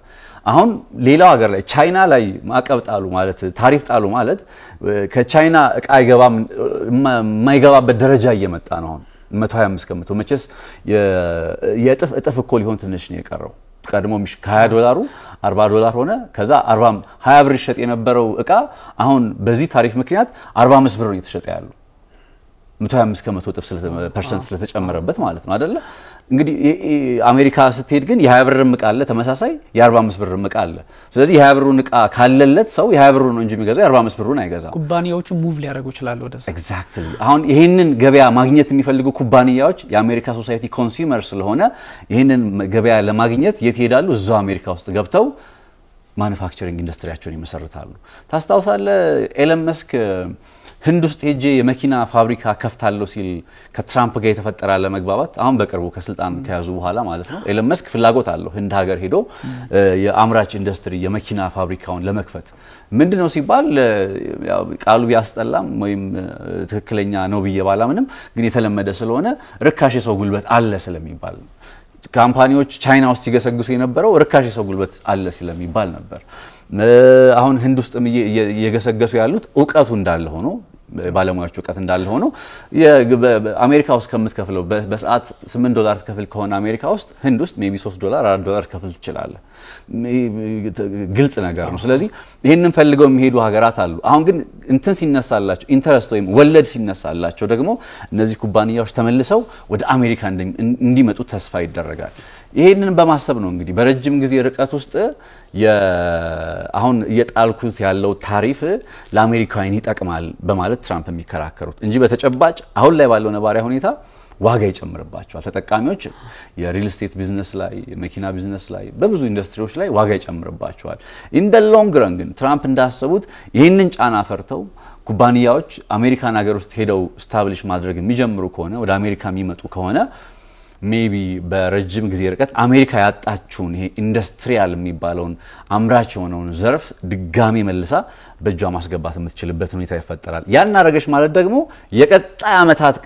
አሁን ሌላው ሀገር ላይ ቻይና ላይ ማዕቀብ ጣሉ ማለት ታሪፍ ጣሉ ማለት ከቻይና እቃ አይገባም የማይገባበት ደረጃ እየመጣ ነው አሁን 125% መቼስ የእጥፍ እኮ ሊሆን ትንሽ ነው የቀረው ቀድሞ $20 $40 ሆነ ከዛ 20 ብር ይሸጥ የነበረው እቃ አሁን በዚህ ታሪፍ ምክንያት 45 ብር ነው እየተሸጠ ያለው 125% ስለተጨመረበት ማለት ነው አይደለ እንግዲህ አሜሪካ ስትሄድ ግን የ20 ብር እቃ አለ ተመሳሳይ የ45 ብር እቃ አለ ስለዚህ የ20 ብሩን እቃ ካለለት ሰው የ20 ብሩን ነው እንጂ የሚገዛው የ45 ብሩን አይገዛም ኩባንያዎቹ ሙቭ ሊያደርጉ ይችላሉ ወደዛ ኤግዛክትሊ አሁን ይሄንን ገበያ ማግኘት የሚፈልጉ ኩባንያዎች የአሜሪካ ሶሳይቲ ኮንሱመር ስለሆነ ይሄንን ገበያ ለማግኘት የት ይሄዳሉ እዛው አሜሪካ ውስጥ ገብተው ማኑፋክቸሪንግ ኢንዱስትሪያቸውን ይመሰርታሉ ታስታውሳለህ ኤለን መስክ ህንድ ውስጥ ሄጄ የመኪና ፋብሪካ ከፍታለሁ ሲል ከትራምፕ ጋር የተፈጠረ ለመግባባት አሁን በቅርቡ ከስልጣን ከያዙ በኋላ ማለት ነው ኤለን መስክ ፍላጎት አለው ህንድ ሀገር ሄዶ የአምራች ኢንዱስትሪ የመኪና ፋብሪካውን ለመክፈት ምንድነው ሲባል ያው ቃሉ ቢያስጠላም ወይም ትክክለኛ ነው በየባላ ምንም ግን የተለመደ ስለሆነ ርካሽ የሰው ጉልበት አለ ስለሚባል ካምፓኒዎች ቻይና ውስጥ ሲገሰግሱ የነበረው ርካሽ የሰው ጉልበት አለ ስለሚባል ነበር አሁን ህንድ ውስጥ እየገሰገሱ ያሉት ዕውቀቱ እንዳለ ሆኖ ባለሙያዎች ዕውቀት እንዳለ ሆኖ አሜሪካ ውስጥ ከምትከፍለው በሰዓት $8 ትከፍል ከሆነ አሜሪካ ውስጥ ህንድ ውስጥ ሜቢ $3 $4 ከፍል ትችላለ ግልጽ ነገር ነው ስለዚህ ይሄንን ፈልገው የሚሄዱ ሀገራት አሉ አሁን ግን እንትን ሲነሳላቸው ኢንተረስት ወይም ወለድ ሲነሳላቸው ደግሞ እነዚህ ኩባንያዎች ተመልሰው ወደ አሜሪካ እንዲመጡ ተስፋ ይደረጋል ይሄንን በማሰብ ነው እንግዲህ በረጅም ጊዜ ርቀት ውስጥ አሁን እየጣልኩት ያለው ታሪፍ ለአሜሪካውያን ይጠቅማል በማለት ትራምፕ የሚከራከሩት እንጂ በተጨባጭ አሁን ላይ ባለው ነባራዊ ሁኔታ ዋጋ ይጨምርባቸዋል ተጠቃሚዎች የሪል ስቴት ቢዝነስ ላይ የመኪና ቢዝነስ ላይ በብዙ ኢንዱስትሪዎች ላይ ዋጋ ይጨምርባቸዋል ኢን ዘ ሎንግ ረን ግን ትራምፕ እንዳሰቡት ይሄንን ጫና ፈርተው ኩባንያዎች አሜሪካን ሀገር ውስጥ ሄደው ስታብሊሽ ማድረግ የሚጀምሩ ከሆነ ወደ አሜሪካ የሚመጡ ከሆነ ሜቢ በረጅም ጊዜ ርቀት አሜሪካ ያጣችውን ይሄ ኢንዱስትሪያል የሚባለውን አምራች የሆነውን ዘርፍ ድጋሚ መልሳ በእጇ ማስገባት የምትችልበት ሁኔታ ይፈጠራል ያን አረጋሽ ማለት ደግሞ የቀጣይ አመታት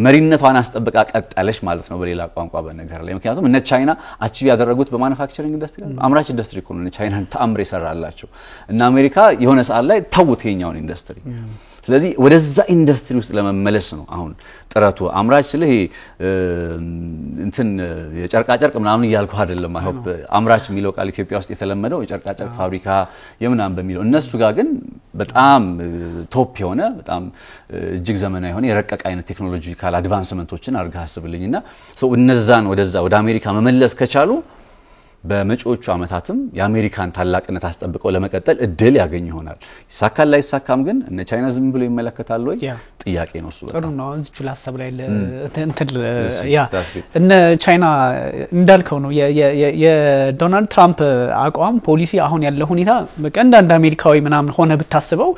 መሪነቷን አስጠብቃ ቀጣለሽ ማለት ነው በሌላ ቋንቋ በነገር ላይ ምክንያቱም እነ ቻይና አቺቭ ያደረጉት በማኑፋክቸሪንግ ኢንዱስትሪ አምራች ኢንዱስትሪ እኮ ነው ቻይና ተአምር ይሰራላቸው እና አሜሪካ የሆነ ሰዓት ላይ ተውት የኛውን ኢንዱስትሪ ስለዚህ ወደዛ ኢንዱስትሪ ውስጥ ለመመለስ ነው አሁን ጥረቱ አምራች ስለዚህ እንትን የጨርቃ ጨርቅ ምናምን ይያልኩ አይደለም አይ ሆፕ አምራች የሚለው ቃል ኢትዮጵያ ውስጥ የተለመደው የጨርቃ ጨርቅ ፋብሪካ የምናም በሚለው እነሱ ጋር ግን በጣም ቶፕ የሆነ በጣም እጅግ ዘመናዊ የሆነ የረቀቀ አይነት ቴክኖሎጂካል አድቫንስመንቶችን አርጋ አስብልኝና ሶ እነዛን ወደዛ ወደ አሜሪካ መመለስ ከቻሉ በመጪዎቹ አመታትም የአሜሪካን ታላቅነት አስጠብቀው ለመቀጠል እድል ያገኝ ይሆናል ይሳካል ላይ ይሳካም ግን እነ ቻይና ዝም ብሎ ይመለከታሉ ወይ ጥያቄ ነው እሱ ጥሩ ነው እዚህ ላሰብ ላይ እንትን ያ እነ ቻይና እንዳልከው ነው የዶናልድ ትራምፕ አቋም ፖሊሲ አሁን ያለው ሁኔታ በቀንዳንድ አሜሪካዊ ምናምን ሆነ ብታስበው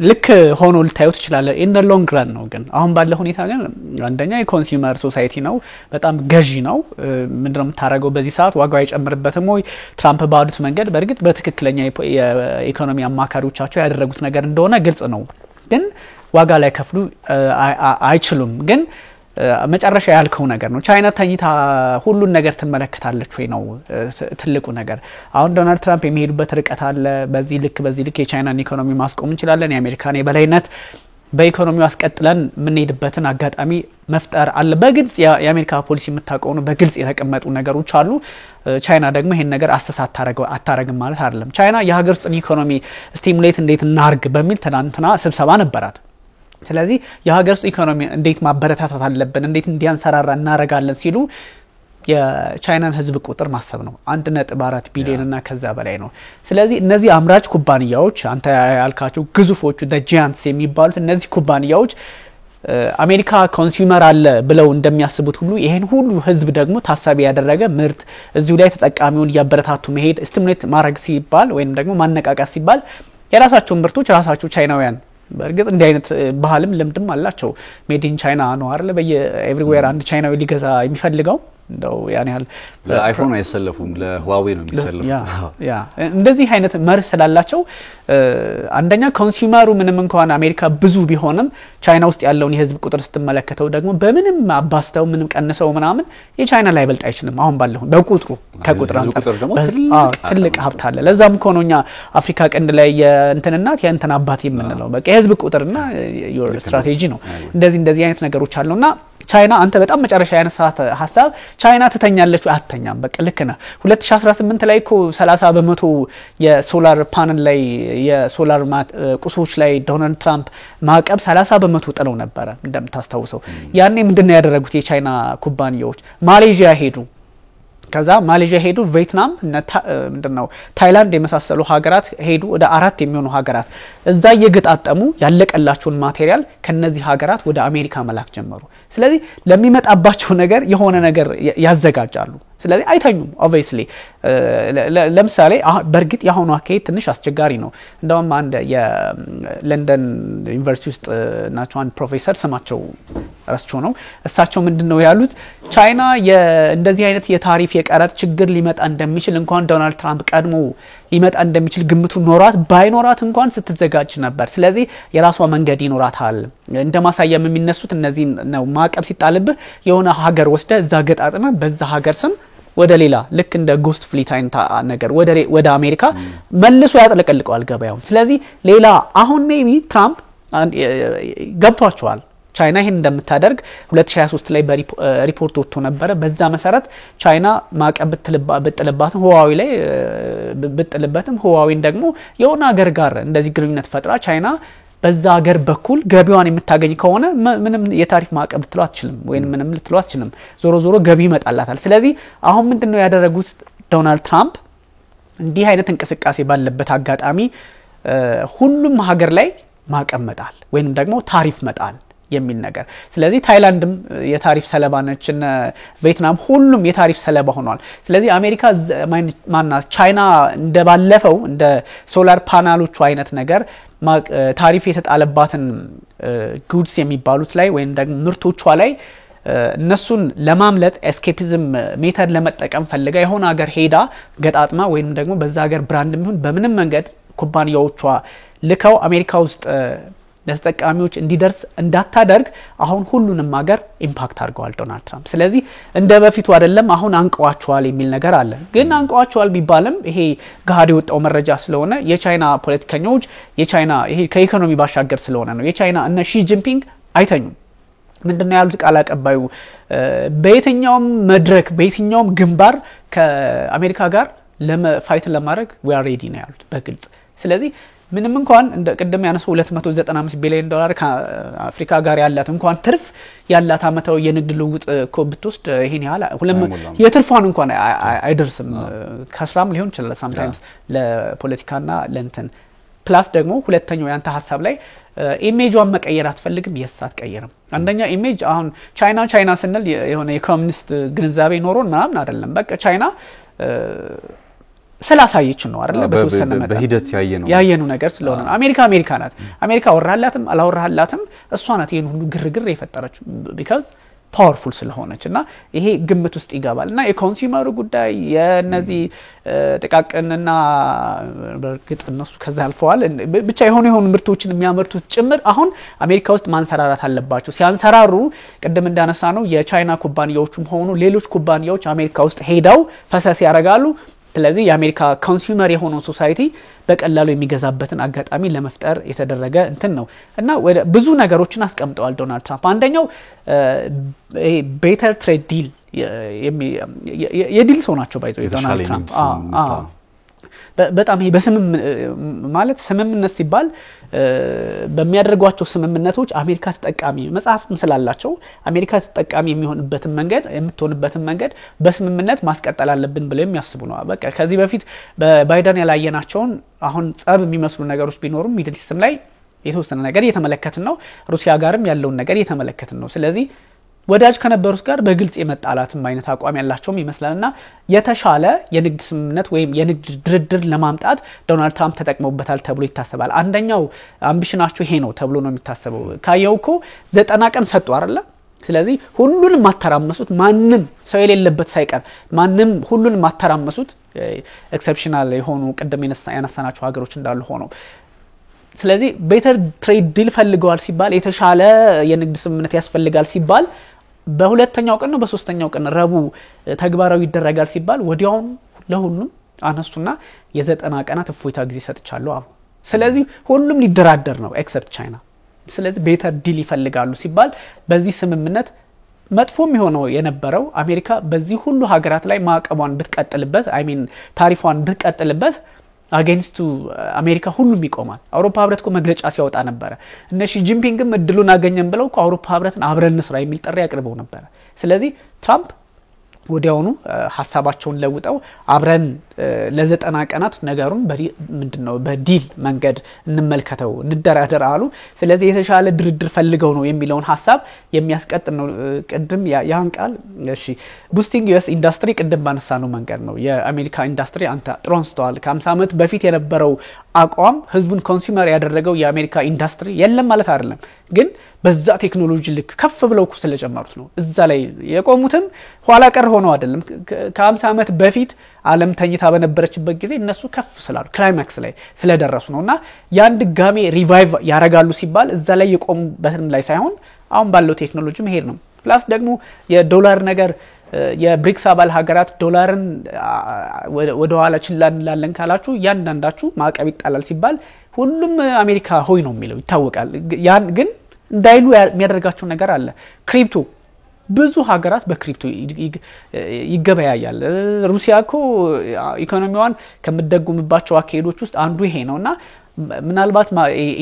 ልክ ሆኖ ልታዩት ይችላል in the long run ነው ግን አሁን ባለው ሁኔታ ግን አንደኛ የኮንሱመር ሶሳይቲ ነው በጣም ገዢ ነው ምንድነው የምታረገው በዚህ ሰዓት ዋጋው አይጨምርበትም ወይ ትራምፕ ባሉት መንገድ በርግጥ በትክክለኛ የኢኮኖሚ አማካሪዎቻቸው ያደረጉት ነገር እንደሆነ ግልጽ ነው ግን ዋጋ ላይ ከፍሉ አይችሉም ግን መጨረሻ ያልከው ነገር ነው ቻይና ተኝታ ሁሉን ነገር ትመለከታለች ወይ ነው ትልቁ ነገር አሁን ዶናልድ ትራምፕ የሚሄዱበት ርቀት አለ በዚህ ልክ የቻይናን ኢኮኖሚ ማስቆም እንችላለን የአሜሪካን የበላይነት በኢኮኖሚው አስቀጥለን ምንሄድበትን አጋጣሚ መፍጠር አለ በግልጽ የአሜሪካ ፖሊሲ የምታውቀው ነው በግልጽ የተቀመጡ ነገሮች አሉ ቻይና ደግሞ ይሄን ነገር አታረግም ማለት አይደለም ቻይና የሀገር ውስጥ ኢኮኖሚ ስቲሙሌት እንዴት እናርግ በሚል ትናንትና ስብሰባ ነበራት ስለዚህ የሀገር ውስጥ ኢኮኖሚ እንዴት ማበረታታት አለብን እንዴት እንዲያንሰራራ እናረጋለን ሲሉ የቻይናን ህዝብ ቁጥር ማሰብ ነው 1.4 ቢሊዮን እና ከዛ በላይ ነው ስለዚህ እነዚህ አምራች ኩባንያዎች አንተ ያልካቸው ግዙፎቹ the giants የሚባሉት እነዚህ ኩባንያዎች አሜሪካ ኮንሱመር አለ ብለው እንደሚያስቡት ሁሉ ይሄን ሁሉ ህዝብ ደግሞ ታሳቢ ያደረገ ምርት እዚሁ ላይ ተጠቃሚውን ያበረታቱ መሄድ ስቲሙሌት ማድረግ ሲባል ወይንም ደግሞ ማነቃቃት ሲባል የራሳቸው ምርቶች ራሳቸው ቻይናውያን በርግጥ እንዲህ አይነት ባህልም ልምድም አላቸው ሜድ ኢን ቻይና ነው አይደል በኤቭሪዌር አንድ ቻይናዊ ሊገዛ የሚፈልገው እንደው ያን ያህል ለአይፎን አይሰለፉም ለሁዋዌ ነው የሚሰለፉት ያ እንደዚህ አይነት መርህ ስላላቸው አንደኛ ኮንሱመሩ ምንም እንኳን አሜሪካ ብዙ ቢሆንም ቻይና ውስጥ ያለውን የህዝብ ቁጥር ስትመለከተው ደግሞ በምንም አባስተው ምንም ቀንሰው ምናምን የቻይና ላይ በልጥ አይችልም አሁን ባለው በቁጥሩ ከቁጥር አንፃር ትልቅ ሀብት አለ ለዛም ኮኖኛ አፍሪካ ቀንድ ላይ የእንትንናት የእንትን አባት የምንለው በቃ የህዝብ ቁጥርና ዮር ስትራቴጂ ነው እንደዚህ አይነት ነገሮች አሉና ቻይና አንተ በጣም መጨረሻ ያነሳት ሐሳብ ቻይና ትተኛለች አትተኛም በቃ ልክ ነው 2018 ላይ እኮ 30% የሶላር ፓነል ላይ የሶላር ቁሶች ላይ ዶናልድ ትራምፕ ማዕቀብ 30% ጥለው ነበር እንደምታስታውሰው ያኔ ምንድነው ያደረጉት የቻይና ኩባንያዎች ማሌዥያ ሄዱ ከዛ ማሌዥያ ሄዱ ቪየትናም እና ምንድነው ታይላንድ የመሳሰሉ ሀገራት ሄዱ ወደ 4 የሚሆኑ ሀገራት እዛ እየገጣጠሙ ያለቀላቸውን ማቴሪያል ከነዚህ ሀገራት ወደ አሜሪካ መላክ ጀመሩ ስለዚህ ለሚመጣባቸው ነገር የሆነ ነገር ያዘጋጃሉ ስለዚህ አይተኙም obviously ለምሳሌ በርግጥ ያሆኑ አካሄድ ትንሽ አስቸጋሪ ነው እንደውም አንድ የለንደን ዩኒቨርሲቲ ውስጥ ናቸው አንድ ፕሮፌሰር ስማቸው ራስቸው ነው እሳቸው ምንድነው ያሉት ቻይና እንደዚህ አይነት የታሪፍ የቀረጥ ችግር ሊመጣ እንደሚችል እንኳን ዶናልድ ትራምፕ ቀድሞ ሊመጣ እንደሚችል ግምቱ ኖራት ባይኖራት እንኳን ስትዘጋጅ ነበር ስለዚህ የራሷ መንገድ ይኖራታል እንደማሳያም የሚነሱት እነዚህ ነው ማዕቀብ ሲጣልብህ የሆነ ሀገር ወስደ እዛ ገጣጥመ በዛ ሀገር ስም ወደ ሌላ ልክ እንደ ጎስት ፍሊት አይነት ነገር ወደ አሜሪካ መልሶ ያጥለቀልቀዋል ገበያውን ስለዚህ ሌላ አሁን ሜቢ ትራምፕ ገብቷቸዋል ቻይና ይሄን እንደምታደርግ 2023 ላይ በሪፖርት ወጥቶ ነበር በዛ መሰረት ቻይና ማዕቀብ ብትጥልባትም ሁዋዌ ላይ ብትጥልበትም ሁዋዌን ደግሞ የሆነ ሀገር ጋር እንደዚህ ግንኙነት ፈጥራ ቻይና በዛ ሀገር በኩል ገቢዋን የምታገኝ ከሆነ ምንም የታሪፍ ማዕቀብ ልትለው አትችልም ወይ ምንም ልትለው አትችልም ዞሮ ገቢ ይመጣላታል ስለዚህ አሁን ምንድነው ያደረጉት ዶናልድ ትራምፕ እንዲህ አይነት እንቅስቃሴ ባለበት አጋጣሚ ሁሉም ሀገር ላይ ማዕቀብ መጣል ወይንም ደግሞ ታሪፍ መጣል የሚል ነገር ስለዚህ ታይላንድም የታሪፍ ሰለባ ነች እና ቪየትናም ሁሉም የታሪፍ ሰለባ ሆኗል ስለዚህ አሜሪካ ማና ቻይና እንደባለፈው እንደ ሶላር ፓናሎቹ አይነት ነገር ታሪፍ የተጣለባትን ጉድስ የሚባሉት ላይ ወይም ደግሞ ምርቶቿ ላይ እነሱን ለማምለጥ ኤስኬፒዝም ሜተድ ለመጠቀም ፈልጋ የሆነ ሀገር ሄዳ ገጣጥማ ወይም ደግሞ በዛ ሀገር ብራንድ ቢሆን በምንም መንገድ ኩባንያዎቿ ልከው አሜሪካ ውስጥ ለተጠቃሚዎች እንዲደርስ እንዳታደርግ አሁን ሁሉንም ሀገር ኢምፓክት አድርገዋል ዶናልድ ትራምፕ ስለዚህ እንደ በፊቱ አይደለም አሁን አንቀዋቸዋል የሚል ነገር አለ ግን አንቀዋቸዋል ቢባልም ይሄ ጋር የወጣው መረጃ ስለሆነ የቻይና ፖለቲከኞች የቻይና ይሄ ከኢኮኖሚ ባሻገር ስለሆነ ነው የቻይና እነ ሺ ጂንፒንግ አይተኙም ምንድነው ያሉት ቃል አቀባዩ በየትኛውም መድረክ በየትኛውም ግንባር ከአሜሪካ ጋር ለፋይት ለማድረግ we are ready ነው ያሉት በግልጽ ስለዚህ ምንም እንኳን እንደ ቀደም ያነሰው 295 ቢሊዮን ዶላር ከአፍሪካ ጋር ያላት እንኳን ትርፍ ያላት አመታው የንግድ ልውውጥ ኮብትውስጥ ይሄን ያህል የትርፋን እንኳን አይደርስም ከስራም ሊሆን ይችላል sometimes ለፖለቲካና ለእንትን ፕላስ ደግሞ ሁለተኛው ያንተ ሐሳብ ላይ ኢሜጅዋን መቀየር አትፈልግም የሳት ቀየርም አንደኛ ኢሜጅ አሁን ቻይና ስንል የሆነ የኮሙኒስት ግንዛቤ ኖሮን ምናምን አይደለም በቃ ቻይና ስላሳየች ነው አይደል በተወሰነ መጠን በሂደት ያየነው ነገር ስለሆነ አሜሪካ ናት አሜሪካ ወራላትም አላወራላትም እሷ ናት ይሄን ሁሉ ግርግር የፈጠረችው because powerful ስለሆነችና ይሄ ግምት ውስጥ ይገባልና የኮንሱመሩ ጉዳይ የነዚህ ጥቃቅንና በርግጥ እነሱ ከዛ አልፈዋል ብቻ የሆኑ ምርቶችን የሚያመርቱት ጭምር አሁን አሜሪካ ውስጥ ማንሰራራት አለባቸው ሲያንሰራሩ ቀደም እንዳነሳ ነው የቻይና ኩባንያዎችም ሆኑ ሌሎች ኩባንያዎች አሜሪካ ውስጥ ሄዳው ፈሰስ ያረጋሉ ስለዚህ የአሜሪካ ኮንሱመር የሆነው ሶሳይቲ በቀላሉ የሚገዛበትን አጋጣሚ ለመፍጠር የተደረገ እንትን ነው እና ብዙ ነገሮችን አስቀምጠዋል ዶናልድ ትራምፕ አንደኛው ቤተር ትሬድ ዲል የዲል ሰው ናቸው ባይዘው ዶናልድ ትራምፕ በጣም ይሄ በስምም ማለት ስምምነት ሲባል በሚያደርጓቸው ስምምነቶች አሜሪካ ተጠቃሚ መጽሐፍም ስላላቸው አሜሪካ ተጠቃሚ የሚሆንበትን መንገድ የምትሆንበትን መንገድ በስምምነት ማስቀጠል አለብን ብለው የሚያስቡ ነው በቃ ከዚህ በፊት በባይደን ያላየናቸውን አሁን ጸብ የሚመስሉ ነገሮች ቢኖሩም ሚድል ኢስትም ላይ የተወሰነ ነገር እየተመለከትን ነው ሩሲያ ጋርም ያለውን ነገር እየተመለከትን ነው ስለዚህ ወዳጅ ከነበሩት ጋር በግልጽ የመጣላትም አይነት አቋም ያላቸውም ይመስላልና የተሻለ የንግድ ስምምነት ወይም የንግድ ድርድር ለማምጣት ዶናልድ ትራምፕ ተጠቅመውበታል ተብሎ ይታሰባል አንደኛው አምቢሽናቸው ይሄ ነው ተብሎ ነው የሚታሰበው ካየውኮ 90 ቀን ሰጡ አይደል ስለዚህ ሁሉንም ማተራመሱት ማንንም ሰው የሌለበት ሳይቀር ማንንም ሁሉንም ማተራመሱት ኤክሰፕሽናል የሆኑ ቀደም ያነሳናቸው ሀገሮች እንዳሉ ሆኖ ስለዚህ ቤተር ትሬድ ዲል ፈልገዋል ሲባል የተሻለ የንግድ ስምምነት ያስፈልጋል ሲባል በሁለተኛው ቀን ነው በሶስተኛው ቀን ረቡ ተግባራዊ ይደረጋል ሲባል ወዲያው ለሁሉም አነሱና የ90 ቀናት እፎይታ ጊዜ ሰጥቻለሁ አሉ ስለዚህ ሁሉም ሊደራደር ነው ኤክሰፕት ቻይና ስለዚህ ቤተር ዲል ይፈልጋሉ ሲባል በዚህ ስምምነት መጥፎም የሆነው የነበረው አሜሪካ በዚህ ሁሉ ሀገራት ላይ ማዕቀቧን ብትቀጥልበት ታሪፏን ብትቀጥልበት against አሜሪካ ሁሉም ይቆማል አውሮፓ ህብረት እኮ መግለጫ ሲያወጣ ነበር እነ ሺ ጂንፒንግም እድሉን አገኘን ብለው አውሮፓ ህብረትን አብረን ስራ የሚል ጥሪ ያቀርበው ነበር ስለዚህ ትራምፕ ወዲያውኑ ሐሳባቸውን ለውጠው አብረን ለ90 ቀናት ነገሩን ምንድነው በዲል መንገድ እንመልከተው እንደራደር አሉ ስለዚህ የተሻለ ድርድር ፈልገው ነው የሚለውን ሐሳብ የሚያስቀጥል ነው ቀድም ያን ቃል እሺ boosting US industry ቀደም ባነሳነው መንገድ ነው የአሜሪካ ኢንዱስትሪ አንተ ትራንስቷል ከ50 አመት በፊት የነበረው አቋም ህዝቡን ኮንሱመር ያደረገው የአሜሪካ ኢንዱስትሪ የለም ማለት አይደለም ግን በዛ ቴክኖሎጂ ልክ ከፍ ብለው ስለጨመሩት ነው እዛ ላይ የቆሙትም ኋላ ቀር ሆነው አይደለም ከ50 አመት በፊት ዓለም ተኝታ በነበረችበት ጊዜ እነሱ ከፍ ስላሉ ክላይማክስ ላይ ስለደረሱ ነውና ያን ድጋሜ ሪቫይቭ ያረጋሉ ሲባል እዛ ላይ የቆሙበትም ላይ ሳይሆን አሁን ባለው ቴክኖሎጂ መሄድ ነው ፕላስ ደግሞ የዶላር ነገር የብሪክስ አባል ሀገራት ዶላርን ወደ ኋላ ችላ እንላለን ካላችሁ ያንዳንዳችሁ ማዕቀብ ይጣላል ሲባል ሁሉም አሜሪካ ሆይ ነው የሚለው ይታወቃል ያን ግን እንዳይሉ የሚያደርጋቸው ነገር አለ ክሪፕቶ ብዙ ሀገራት በክሪፕቶ ይገበያያል ሩሲያኮ ኢኮኖሚዋን ከመደጉምባቸው አካሄዶች ውስጥ አንዱ ይሄ ነውና ምናልባት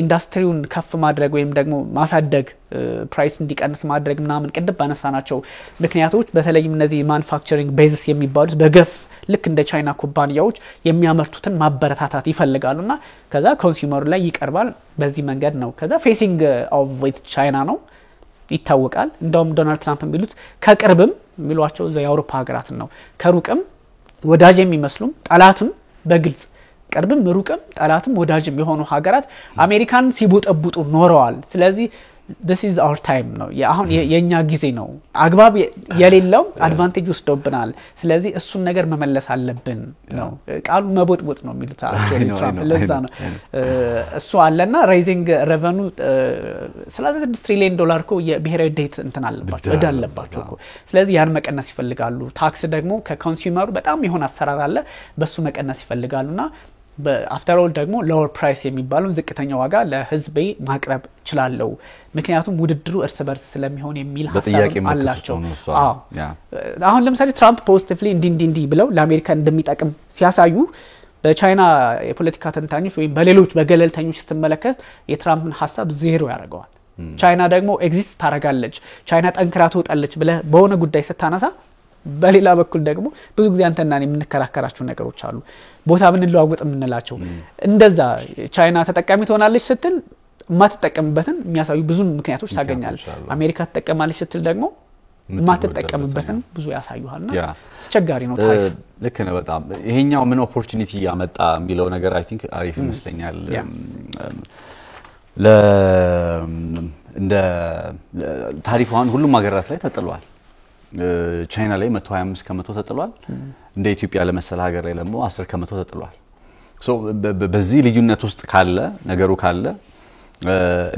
ኢንዱስትሪውን ከፍ ማድረግ ወይም ደግሞ ማሳደግ ፕራይስ እንዲቀንስ ማድረግ ምናምን ቀደም ባነሳናቸው ምክንያቶች በተለይም እነዚህ ማኑፋክቸሪንግ ቤዝስ የሚባሉት በገፍ ልክ እንደ ቻይና ኩባንያዎች የሚያመርቱትን ማበረታታት ይፈልጋሉና ከዛ ኮንሱመሩ ላይ ይቀርባል በዚህ መንገድ ነው ከዛ ፌሲንግ ኦፍ ዊት ቻይና ነው ይታወቃል እንደውም ዶናልድ ትራምፕ የሚሉት ከቅርብም የሚሏቸው የአውሮፓ ሀገራት ነው ከሩቅም ወዳጅ የሚመስሉም ጠላትም በግልጽ ቅርብም ሩቅም ጠላትም ወዳጅም የሆኑ ሀገራት አሜሪካን ሲቦጠቡጡ ኖረዋል ስለዚህ this is our time ነው አሁን የኛ ጊዜ ነው አግባብ የሌለው አድቫንቴጅ ወስደውብናል ስለዚህ እሱን ነገር መመለስ አለብን ነው ቃሉ መቦጥቦጥ ነው የሚሉት actually ትራምፕ ለዛ ነው እሱ አለና raising revenue $36 ትሪሊየን እኮ የብሔራዊ ዴት እንትን አለባቸው እዳ አለባቸው እኮ ስለዚህ ያን መቀነስ ይፈልጋሉ ታክስ ደግሞ ከኮንሱመሩ በጣም የሆነ አሰራር አለ በሱ መቀነስ ይፈልጋሉና በአፍተር ኦል ደግሞ lower price የሚባለው ዝቅተኛ ዋጋ ለህዝብ ማቅረብ ይችላልው ምክንያቱም ውድድሩ እርስ በርስ ስለሚሆን የሚል ሐሳብ አላቸው አሁን ለምሳሌ ትራምፕ ፖዚቲቭሊ እንዲ ብለው ለአሜሪካ እንደሚጠቅም ሲያሳዩ በቻይና የፖለቲካ ተንታኞች ወይ በሌሎች በገለልተኞች ስትመለከት የትራምፕን ሐሳብ ዜሮ ያደርገዋል ቻይና ደግሞ ኤግዚስት ታረጋለች ቻይና ጠንክራ ትወጣለች ብለ በሆነ ጉዳይ ስታነሳ በሌላ በኩል ደግሞ ብዙ ጊዜ አንተና እኔ የምንከራከራቸው ነገሮች አሉ ቦታ ምንለዋወጥ ምንላቸው እንደዛ ቻይና ተጠቃሚ ትሆናለች ስትል ማትጠቀምበትን የሚያሳዩ ብዙ ምክንያቶች ታገኛለች አሜሪካ ተጠቀማለች ስትል ደግሞ ማትጠቀምበትን ብዙ ያሳዩሃልና አስቸጋሪ ነው ታሪፍ ልክ ነው በጣም ይሄኛው ምን ኦፖርቹኒቲ ያመጣ የሚለው ነገር አይ ቲንክ አሪፍ ይመስለኛል እንደ ታሪፋን ሁሉም ሀገራት ላይ ተጥሏል ቻይና ላይ 125% ተጥሏል እንደ ኢትዮጵያ ለመሰለ ሀገር ላይ ደግሞ 10% ተጥሏል ሶ በዚህ ልዩነት ውስጥ ካለ ነገሩ ካለ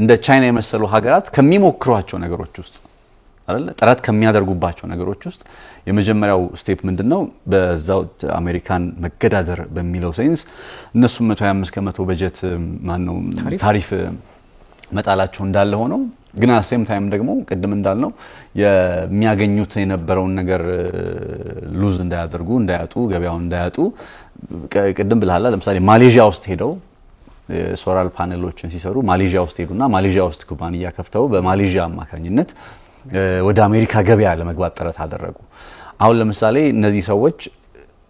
እንደ ቻይና የመሰሉ ሀገራት ከሚሞክሯቸው ነገሮች ውስጥ አይደል ጥረት ከሚያደርጉባቸው ነገሮች ውስጥ የመጀመሪያው ስቴፕ ምንድነው በዛው አሜሪካን መገዳደር በሚለው ሳይንስ እነሱ 125% በጀት ማን ነው ታሪፍ መጣላቸው እንዳለ ሆኖ ግን አሴም ታይም ደግሞ ቀደም እንዳልነው የሚያገኙት የነበረውን ነገር ሉዝ እንዳያጡ ገበያው እንዳያጡ ቀደም ብለሃል ለምሳሌ ማሌዥያ ውስጥ ሄደው ሶላር ፓኔሎችን ሲሰሩ ማሌዥያ ውስጥ ሄዱና ማሌዥያ ውስጥ ኩባንያ ከፍተው በማሌዥያ አማካኝነት ወደ አሜሪካ ገበያ ለመግባት ጥረት አደረጉ አሁን ለምሳሌ እነዚህ ሰዎች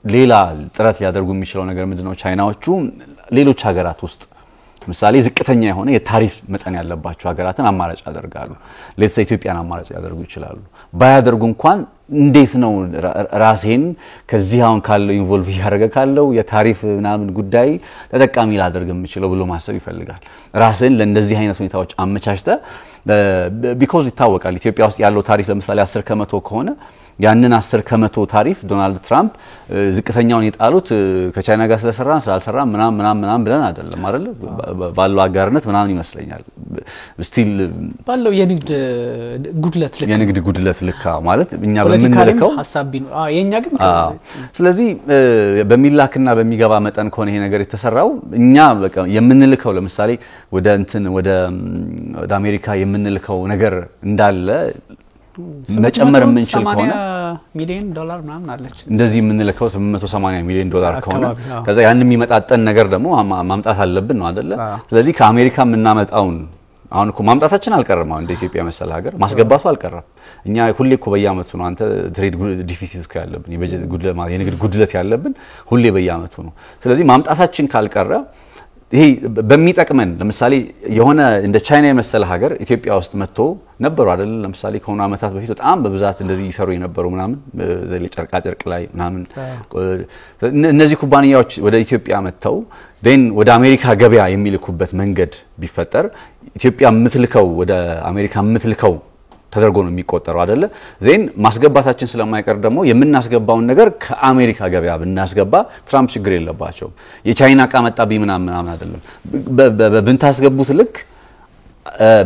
ሌላ ጥረት ሊያደርጉ የሚችለው ነገር ምንድነው ቻይናዎቹ ሌሎች ሀገራት ውስጥ ምሳሌ ዝቅተኛ የሆነ የታሪፍ መጠን ያለባቸው ሀገራትን አማራጭ ያደርጋሉ ሌትስ ኢትዮጵያን አማራጭ ያደርጉ ይችላሉ ባያደርጉ እንኳን እንዴት ነው ራሴን ከዚህ አሁን ካለው ኢንቮልቭ ያደረገ ካለው የታሪፍ ምናምን ጉዳይ ተጠቃሚ ላደርግ የምችለው ብሎ ማሰብ ይፈልጋል ራስን ለእንደዚህ አይነት ሁኔታዎች አመቻችተ ቢኮዝ ይታወቃል ኢትዮጵያ ውስጥ ያለው ታሪፍ ለምሳሌ 10% ከሆነ ያንን 10% ታሪፍ ዶናልድ ትራምፕ ዝቅተኛውን ይጣሉት ከቻይና ጋር ስላልሰራ ምናምን ብለን አይደለም አይደል ባለው አጋርነት ምናምን ይመስለኛል ስቲል ባለው የንግድ ጉድለት ልካ ማለት እኛ በመንለከው ሐሳብ ቢኖር የኛ ግን ስለዚህ በሚላክና በሚገባ መጠን ከሆነ ይሄ ነገር የተሰራው እኛ በቃ የምንልከው ለምሳሌ ወደ አሜሪካ የምንልከው ነገር እንዳለ መጨመር የምንችል ከሆነ ሚሊዮን ዶላር ምናምን አለች እንደዚህ የምንልከው 880 ሚሊዮን ዶላር ከሆነ ከዛ ያን የሚመጣጠን ነገር ደግሞ ማምጣት አለብን ነው አይደለ ስለዚህ ከአሜሪካ የምናመጣውን አሁን እኮ ማምጣታችን አልቀረም አሁን እንደ ኢትዮጵያ መሰለ ሀገር ማስገባቱ አልቀረም እኛ ሁሌ እኮ በየአመቱ ነው አንተ ትሬድ ዲፊሲት እኮ ያለብን የበጀት ጉድለት የንግድ ጉድለት ያለብን ሁሌ በየአመቱ ነው ስለዚህ ማምጣታችን ካልቀረ ይሄ በሚጠቅመን ለምሳሌ የሆነ እንደ ቻይና የመሰለ ሀገር ኢትዮጵያ ውስጥ መጥቶ ነበሩ አይደል ለምሳሌ ከሆነ አመታት በፊት በጣም በብዛት እንደዚህ ይሰሩ የነበሩ ምናምን ለጨርቃ ጨርቅ ላይ ምናምን እነዚህ ኩባንያዎች ወደ ኢትዮጵያ መጥተው then ወደ አሜሪካ ገበያ የሚልኩበት መንገድ ቢፈጠር ኢትዮጵያ የምትልከው ወደ አሜሪካ የምትልከው ተደርጎ ነው የሚቆጠረው አይደለ ዜን ማስገባታችን ስለማይቀር ደግሞ የምናስገባውን ነገር ከአሜሪካ ገበያ ብናስገባ ትራምፕ ችግር የለባቸው የቻይና ዕቃ መጣብኝ ምናምን አይደለም በእንታስገቡት ልክ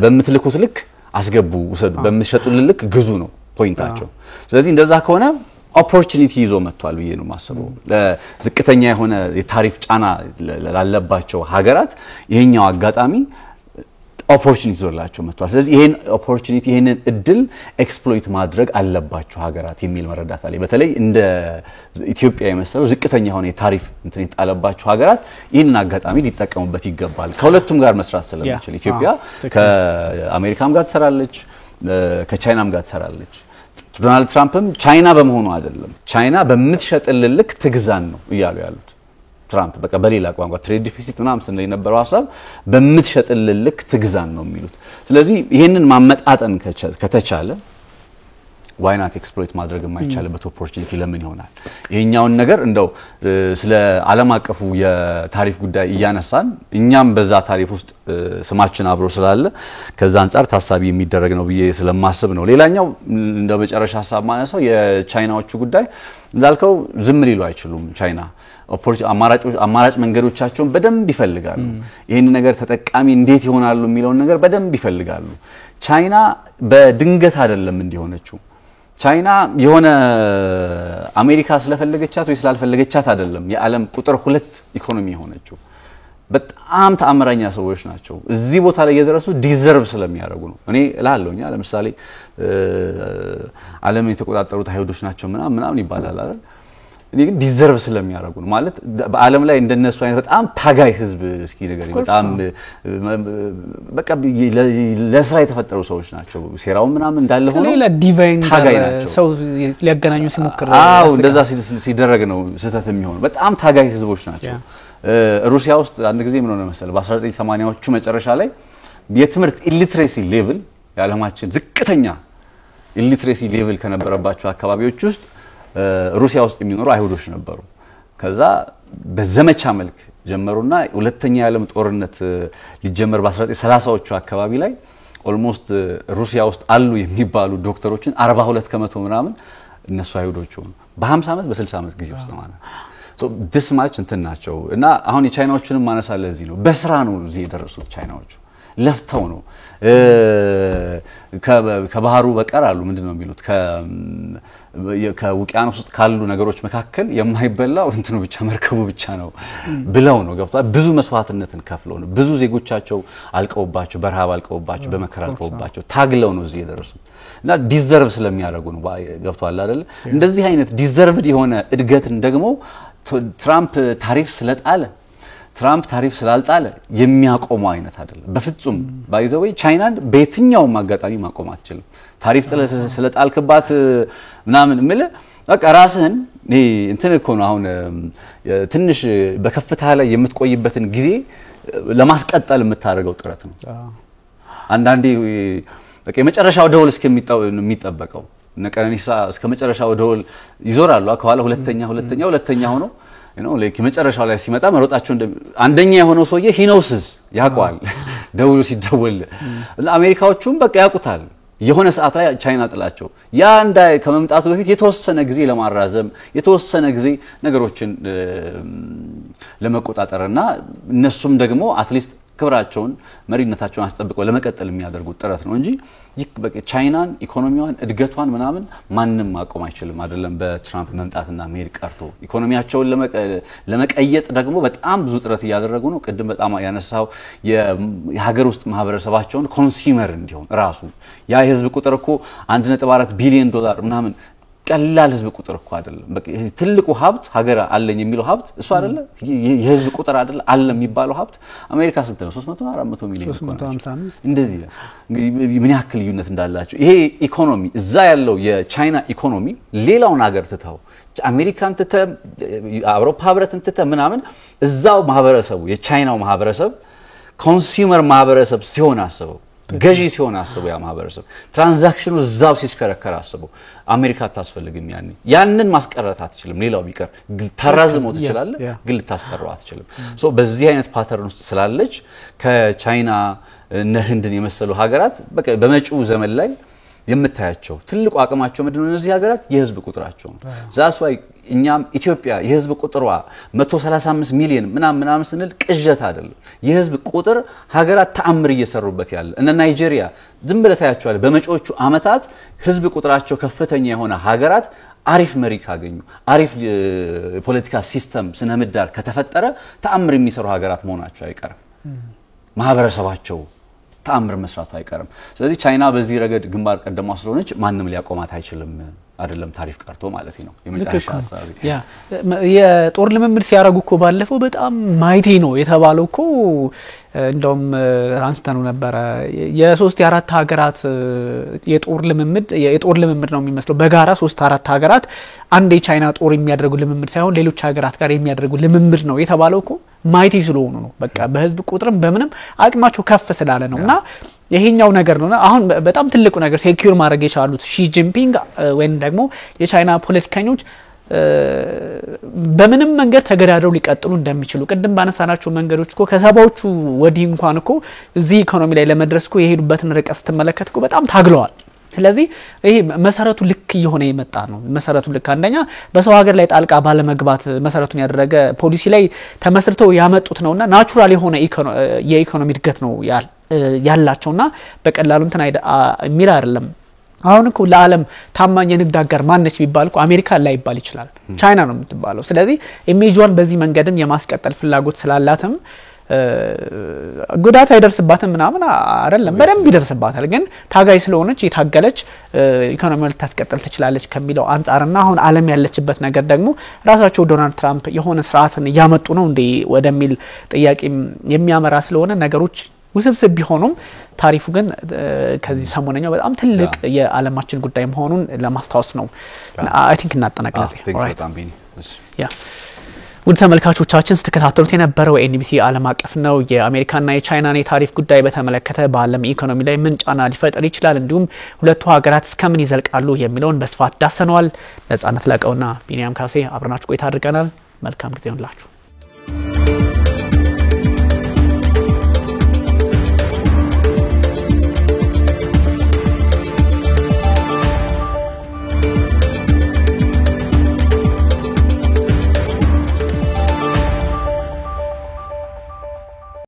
በመትልኩት ልክ አስገቡ ወሰዱ በመሸጡልን ልክ ግዙ ነው ፖይንታቸው ስለዚህ እንደዛ ከሆነ ኦፖርቹኒቲ ይዞ መጥቷል ብዬ ነው ማሰበው ለዝቅተኛ የሆነ የታሪፍ ጫና ላለባቸው ሀገራት ይሄኛው አጋጣሚ ኦፖርቹኒቲ ይዞላቸው መጥቷል ስለዚህ ይሄን ኦፖርቹኒቲ ይሄንን እድል ኤክስፕሎይት ማድረግ አለባቸው ሀገራት የሚል መረዳት አለ በተለይ እንደ ኢትዮጵያ የመሰለው ዝቅተኛ የሆነ የታሪፍ እንትን ይጣለባቸው ሀገራት ይሄንን አጋጣሚ ሊጠቀሙበት ይገባል ከሁለቱም ጋር መስራት ስለሚችል ኢትዮጵያ ከአሜሪካም ጋር ተሰራለች ከቻይናም ጋር ተሰራለች ዶናልድ ትራምፕም ቻይና በመሆኑ አይደለም ቻይና በመትሸጥልን ልክ ትግዛን ነው ይያሉ ያሉት ትራምፕ በቃ በሌላ ቋንቋ ትሬድ ዲፊሲት ምናምን ስለ የነበረው ሐሳብ በመትሸጥልን ልክ ትግዛን ነው የሚሉት ስለዚህ ይሄንን ማመጣጠን ከተቻለ ዋይ ናት ኤክስፕሎይት ማድረግ የማይቻልበት ኦፖርቹኒቲ ለምን ይሆናል? ይሄኛውን ነገር እንደው ስለ ዓለም አቀፉ የታሪፍ ጉዳይ እያነሳን እኛም በዛ ታሪፍ ውስጥ ስማችን አብሮ ስላለ ከዛ አንፃር ታሳቢ የሚደረግ ነው ብዬ ስለማስብ ነው። ሌላኛው እንደው መጨረሻ ሐሳብ ማነሳው የቻይናዎቹ ጉዳይ እንዳልከው ዝም ሊሉ አይችሉም። ቻይና አማራጭ መንገዶቻቸውን በደንብ ይፈልጋሉ። ይሄን ነገር ተጠቃሚ እንዴት ይሆናሉ የሚለውን ነገር በደንብ ይፈልጋሉ። ቻይና በድንገት አይደለም እንዲሆነችው። ቻይና የሆነ አሜሪካ ስለፈለገቻት ወይ ስላልፈለገቻት አይደለም የዓለም ቁጥር 2 ኢኮኖሚ የሆነችው። በጣም ተአምረኛ ሰዎች ናቸው። እዚህ ቦታ ላይ የደረሱ ዲዘርቭ ስለሚያደርጉ ነው። እኔ እላለሁኛ ለምሳሌ ዓለም የተቆጣጠሩት አይሁዶች ናቸው ምናምን ይባላል አይደል? እኔ ግን ዲዘርቭ ስለሚያደርጉ ነው። ማለት በዓለም ላይ እንደነሱ አይነት በጣም ታጋይ ህዝብ እስኪ ነገር በጣም በቃ ለስራ የተፈጠሩ ሰዎች ናቸው። ሴራው ምናምን እንዳለ ሆኖ ሌላ ዲቫይን ሰው ሊያገናኙ ሲሞክር እንደዛ ሲደረግ ነው ስህተት የሚሆነው። በጣም ታጋይ ህዝቦች ናቸው። ሩሲያ ውስጥ አንድ ጊዜ ምን ሆነ መሰለ በ1980ዎቹ መጨረሻ ላይ የትምህርት ኢሊትሬሲ ሌቭል የዓለማችን ዝቅተኛ ኢሊትሬሲ ሌቭል ከነበረባቸው አካባቢዎች ውስጥ ሩሲያ ውስጥ የሚኖሩ አይሁዶች ነበሩ። ከዛ በዘመቻ መልክ ጀመሩና ሁለተኛ የዓለም ጦርነት ሊጀመር በ1930ዎቹ አካባቢ ላይ ኦልሞስት ሩሲያ ውስጥ አሉ የሚባሉ ዶክተሮችን 42% ምናምን እነሱ አይሁዶች ሆኑ በ50 ዓመት በ60 ዓመት ጊዜ ውስጥ ማለት ሶ this much እንትን ናቸው። እና አሁን የቻይናዎችንም ማነሳለ ለዚህ ነው። በስራ ነው እዚህ የደረሱት ቻይናዎቹ ለፍተው ነው። ከባህሩ በቀር አሉ ምንድነው የሚሉት ከውቅያኖስ ውስጥ ካሉ ነገሮች መካከል የማይበላው እንትኑ ብቻ መርከቡ ብቻ ነው ብለው ነው ገብቷል። ብዙ መስዋዕትነትን ከፍለው ነው ብዙ ዜጎቻቸው አልቀውባቸው በረሃብ አልቀውባቸው በመከራ አልቀውባቸው ታግለው ነው እዚህ የደረሱት። እና ዲዘርቭ ስለሚያደርጉ ነው ገብቷል አይደል? እንደዚህ አይነት ዲዘርቭድ የሆነ እድገትን ደግሞ ትራምፕ ታሪፍ ስላልጣለ የሚያቆመው አይነት አይደለም በፍጹም። ባይዘው ቻይናን በየትኛው አጋጣሚ ማቆም አትችልም። ታሪፍ ስለጣልክባት ምናምን ምለ በቃ ራስህን እንትን እኮ ነው አሁን ትንሽ በከፍታ ላይ የምትቆይበትን ጊዜ ለማስቀጠል የምታደርገው ጥረት ነው። አንዳንዴ በቃ የመጨረሻው ደውል እስከሚጠበቀው ነቀነኒሳ እስከመጨረሻው ደውል ይዞራሉ። ከኋላ ሁለተኛ ሆኖ like የመጨረሻው ላይ ሲመጣ መሮጣቸው አንደኛ የሆነው ሰውዬ ሂኖስስ ያቋል ደውሉ ሲደወል። አሜሪካዎቹም በቃ ያቁታል የሆነ ሰዓት ላይ ቻይና ጥላቸው ያ ከመምጣቱ በፊት የተወሰነ ጊዜ ለማራዘም የተወሰነ ጊዜ ነገሮችን ለመቆጣጠርና እነሱም ደግሞ አትሊስት ክብራቸውን መሪነታቸውን አስጠብቀው ለመቀጠል የሚያደርጉት ጥረት ነው እንጂ በቃ ቻይናን ኢኮኖሚዋን እድገቷን ምናምን ማንንም ማቆም አይችልም። አይደለም በትራምፕ መምጣትና መሄድ ቀርቶ ኢኮኖሚያቸውን ለመቀየጥ ደግሞ በጣም ብዙ ጥረት እያደረጉ ነው። ቅድም በጣም ያነሳው የሀገር ውስጥ ማህበረሰባቸውን ኮንሱመር እንዲሆን ራሱ ያ የህዝብ ቁጥር እኮ 1.4 ቢሊዮን ዶላር ምናምን ቀላል ህዝብ ቁጥር እኮ አይደለም። በቃ ትልቁ ሀብት ሀገር አለኝ የሚለው ሀብት እሱ አይደለ የህዝብ ቁጥር አይደለ አለ የሚባለው ሀብት አሜሪካ ስንት ነው? 300-400 ሚሊዮን 355 እንደዚህ ምን ያክል ልዩነት እንዳላቸው ይሄ ኢኮኖሚ እዛ ያለው የቻይና ኢኮኖሚ ሌላውን ሀገር ትተው አሜሪካን ትተው አውሮፓ ህብረትን ትተው ምናምን እዛው ማህበረሰቡ የቻይናው ማህበረሰብ ኮንሱመር ማህበረሰብ ሲሆን አስበው ገዢ ሲሆን አስበው ያ ማህበረሰብ ትራንዛክሽኑ እዛው ሲስከረከር አስበው አሜሪካ ታስፈልግም ያንን ማስቀረት አትችልም። ሌላው ቢቀር ተራዝሞ ትችላለህ ግን ልታስቀረው አትችልም። ሶ በዚህ አይነት ፓተርን ውስጥ ስላለች ከቻይና እነ ህንድን የመሰሉ ሀገራት በቃ በመጪው ዘመን ላይ የምታያቸው ትልቁ አቅማቸው ምንድነው? እነዚህ ሀገራት የህዝብ ቁጥራቸው ነው። ዛስዋይ እኛም ኢትዮጵያ የህዝብ ቁጥሯ 135 ሚሊዮን ምናምን ስንል ቅዠት አይደለም። የህዝብ ቁጥር ሀገራት ተአምር እየሰሩበት ያለ እነ ናይጄሪያ ዝም ብለህ ታያቸዋለህ። በመጪዎቹ አመታት ህዝብ ቁጥራቸው ከፍተኛ የሆነ ሀገራት አሪፍ መሪ ካገኙ አሪፍ ፖለቲካ ሲስተም ስነ ምህዳር ከተፈጠረ ተአምር የሚሰሩ ሀገራት መሆናቸው አይቀርም። ማህበረሰባቸው ተአምር መስራቱ አይቀርም። ስለዚህ ቻይና በዚህ ረገድ ግንባር ቀደማ ስለሆነች ማንም ሊያቆማት አይችልም። አይደለም ታሪፍ ቀርቶ ማለት ነው። የመጨረሻ ሐሳብ የጦር ልምምድ ሲያረጉ እኮ ባለፈው በጣም ማይቲ ነው የተባለው እኮ እንደውም አንስተኑ ነበር። የ3-4 ሀገራት የጦር ልምምድ ነው የሚመስለው በጋራ 3-4 ሀገራት አንድ የቻይና ጦር የሚያደርጉ ልምምድ ሳይሆን ሌሎች ሀገራት ጋር የሚያደርጉ ልምምድ ነው የተባለው እኮ ማይቲ ስለሆኑ ነው። በቃ በህዝብ ቁጥርም በምንም አቅማቸው ከፍ ስላለ ነውና ይሄኛው ነገር ነውና አሁን በጣም ትልቁ ነገር ሴኩር ማድረግ የቻሉት ሺ ጂንፒንግ ወይም ደግሞ የቻይና ፖለቲከኞች በምንም መንገድ ተገዳድረው ሊቀጥሉ እንደሚችሉ ቅድም ባነሳናቸው መንገዶች እኮ ከሰባዎቹ ወዲህ እንኳን እኮ እዚህ ኢኮኖሚ ላይ ለመድረስ እኮ የሄዱበትን ርቀት ስትመለከት እኮ በጣም ታግለዋል። ስለዚህ ይሄ መሰረቱ ልክ እየሆነ የመጣ ነው። መሰረቱ ልክ አንደኛ በሰው ሀገር ላይ ጣልቃ ባለመግባት መሰረቱን ያደረገ ፖሊሲ ላይ ተመስርተው ያመጡት ነውና ናቹራል የሆነ የኢኮኖሚ እድገት ነው ያላቸውና በቀላሉ እንትን የሚል አይደለም። አሁን እኮ ለዓለም ታማኝ የንግድ አጋር ማነች ቢባል እኮ አሜሪካ ላይ ይባል ይችላል፣ ቻይና ነው የምትባለው። ስለዚህ ኢሜጅዋን በዚህ መንገድም የማስቀጠል ፍላጎት ስላላትም ጉዳት አይደርስባትም ምናምን አይደለም፣ በደንብ ይደርስባታል። ግን ታጋይ ስለሆነች የታገለች ኢኮኖሚውን ልታስቀጥል ትችላለች ከሚለው አንፃርና አሁን ዓለም ያለችበት ነገር ደግሞ ራሳቸው ዶናልድ ትራምፕ የሆነ ስርዓትን ያመጡ ነው እንዴ ወደሚል ጥያቄ የሚያመራ ስለሆነ ነገሮች ውስብስብ ቢሆኑም ታሪፉ ግን ከዚህ ሰሞነኛው በጣም ትልቅ የዓለማችን ጉዳይ መሆኑን ለማስታወስ ነው። አይ ቲንክ እናጠናቅላለን። ኦልራይት ያ ውድ ተመልካቾቻችን ስትከታተሉት የነበረው ኤንቢሲ ዓለም አቀፍ ነው። የአሜሪካና የቻይናን የታሪፍ ጉዳይ በተመለከተ በዓለም ኢኮኖሚ ላይ ምን ጫና ሊፈጥር ይችላል እንዲሁም ሁለቱ ሀገራት እስከምን ይዘልቃሉ የሚለውን በስፋት ዳሰነዋል። ነጻነት ላቀውና ቢኒያም ካሴ አብረናችሁ ቆይታ አድርገናል። መልካም ጊዜ ይሁንላችሁ።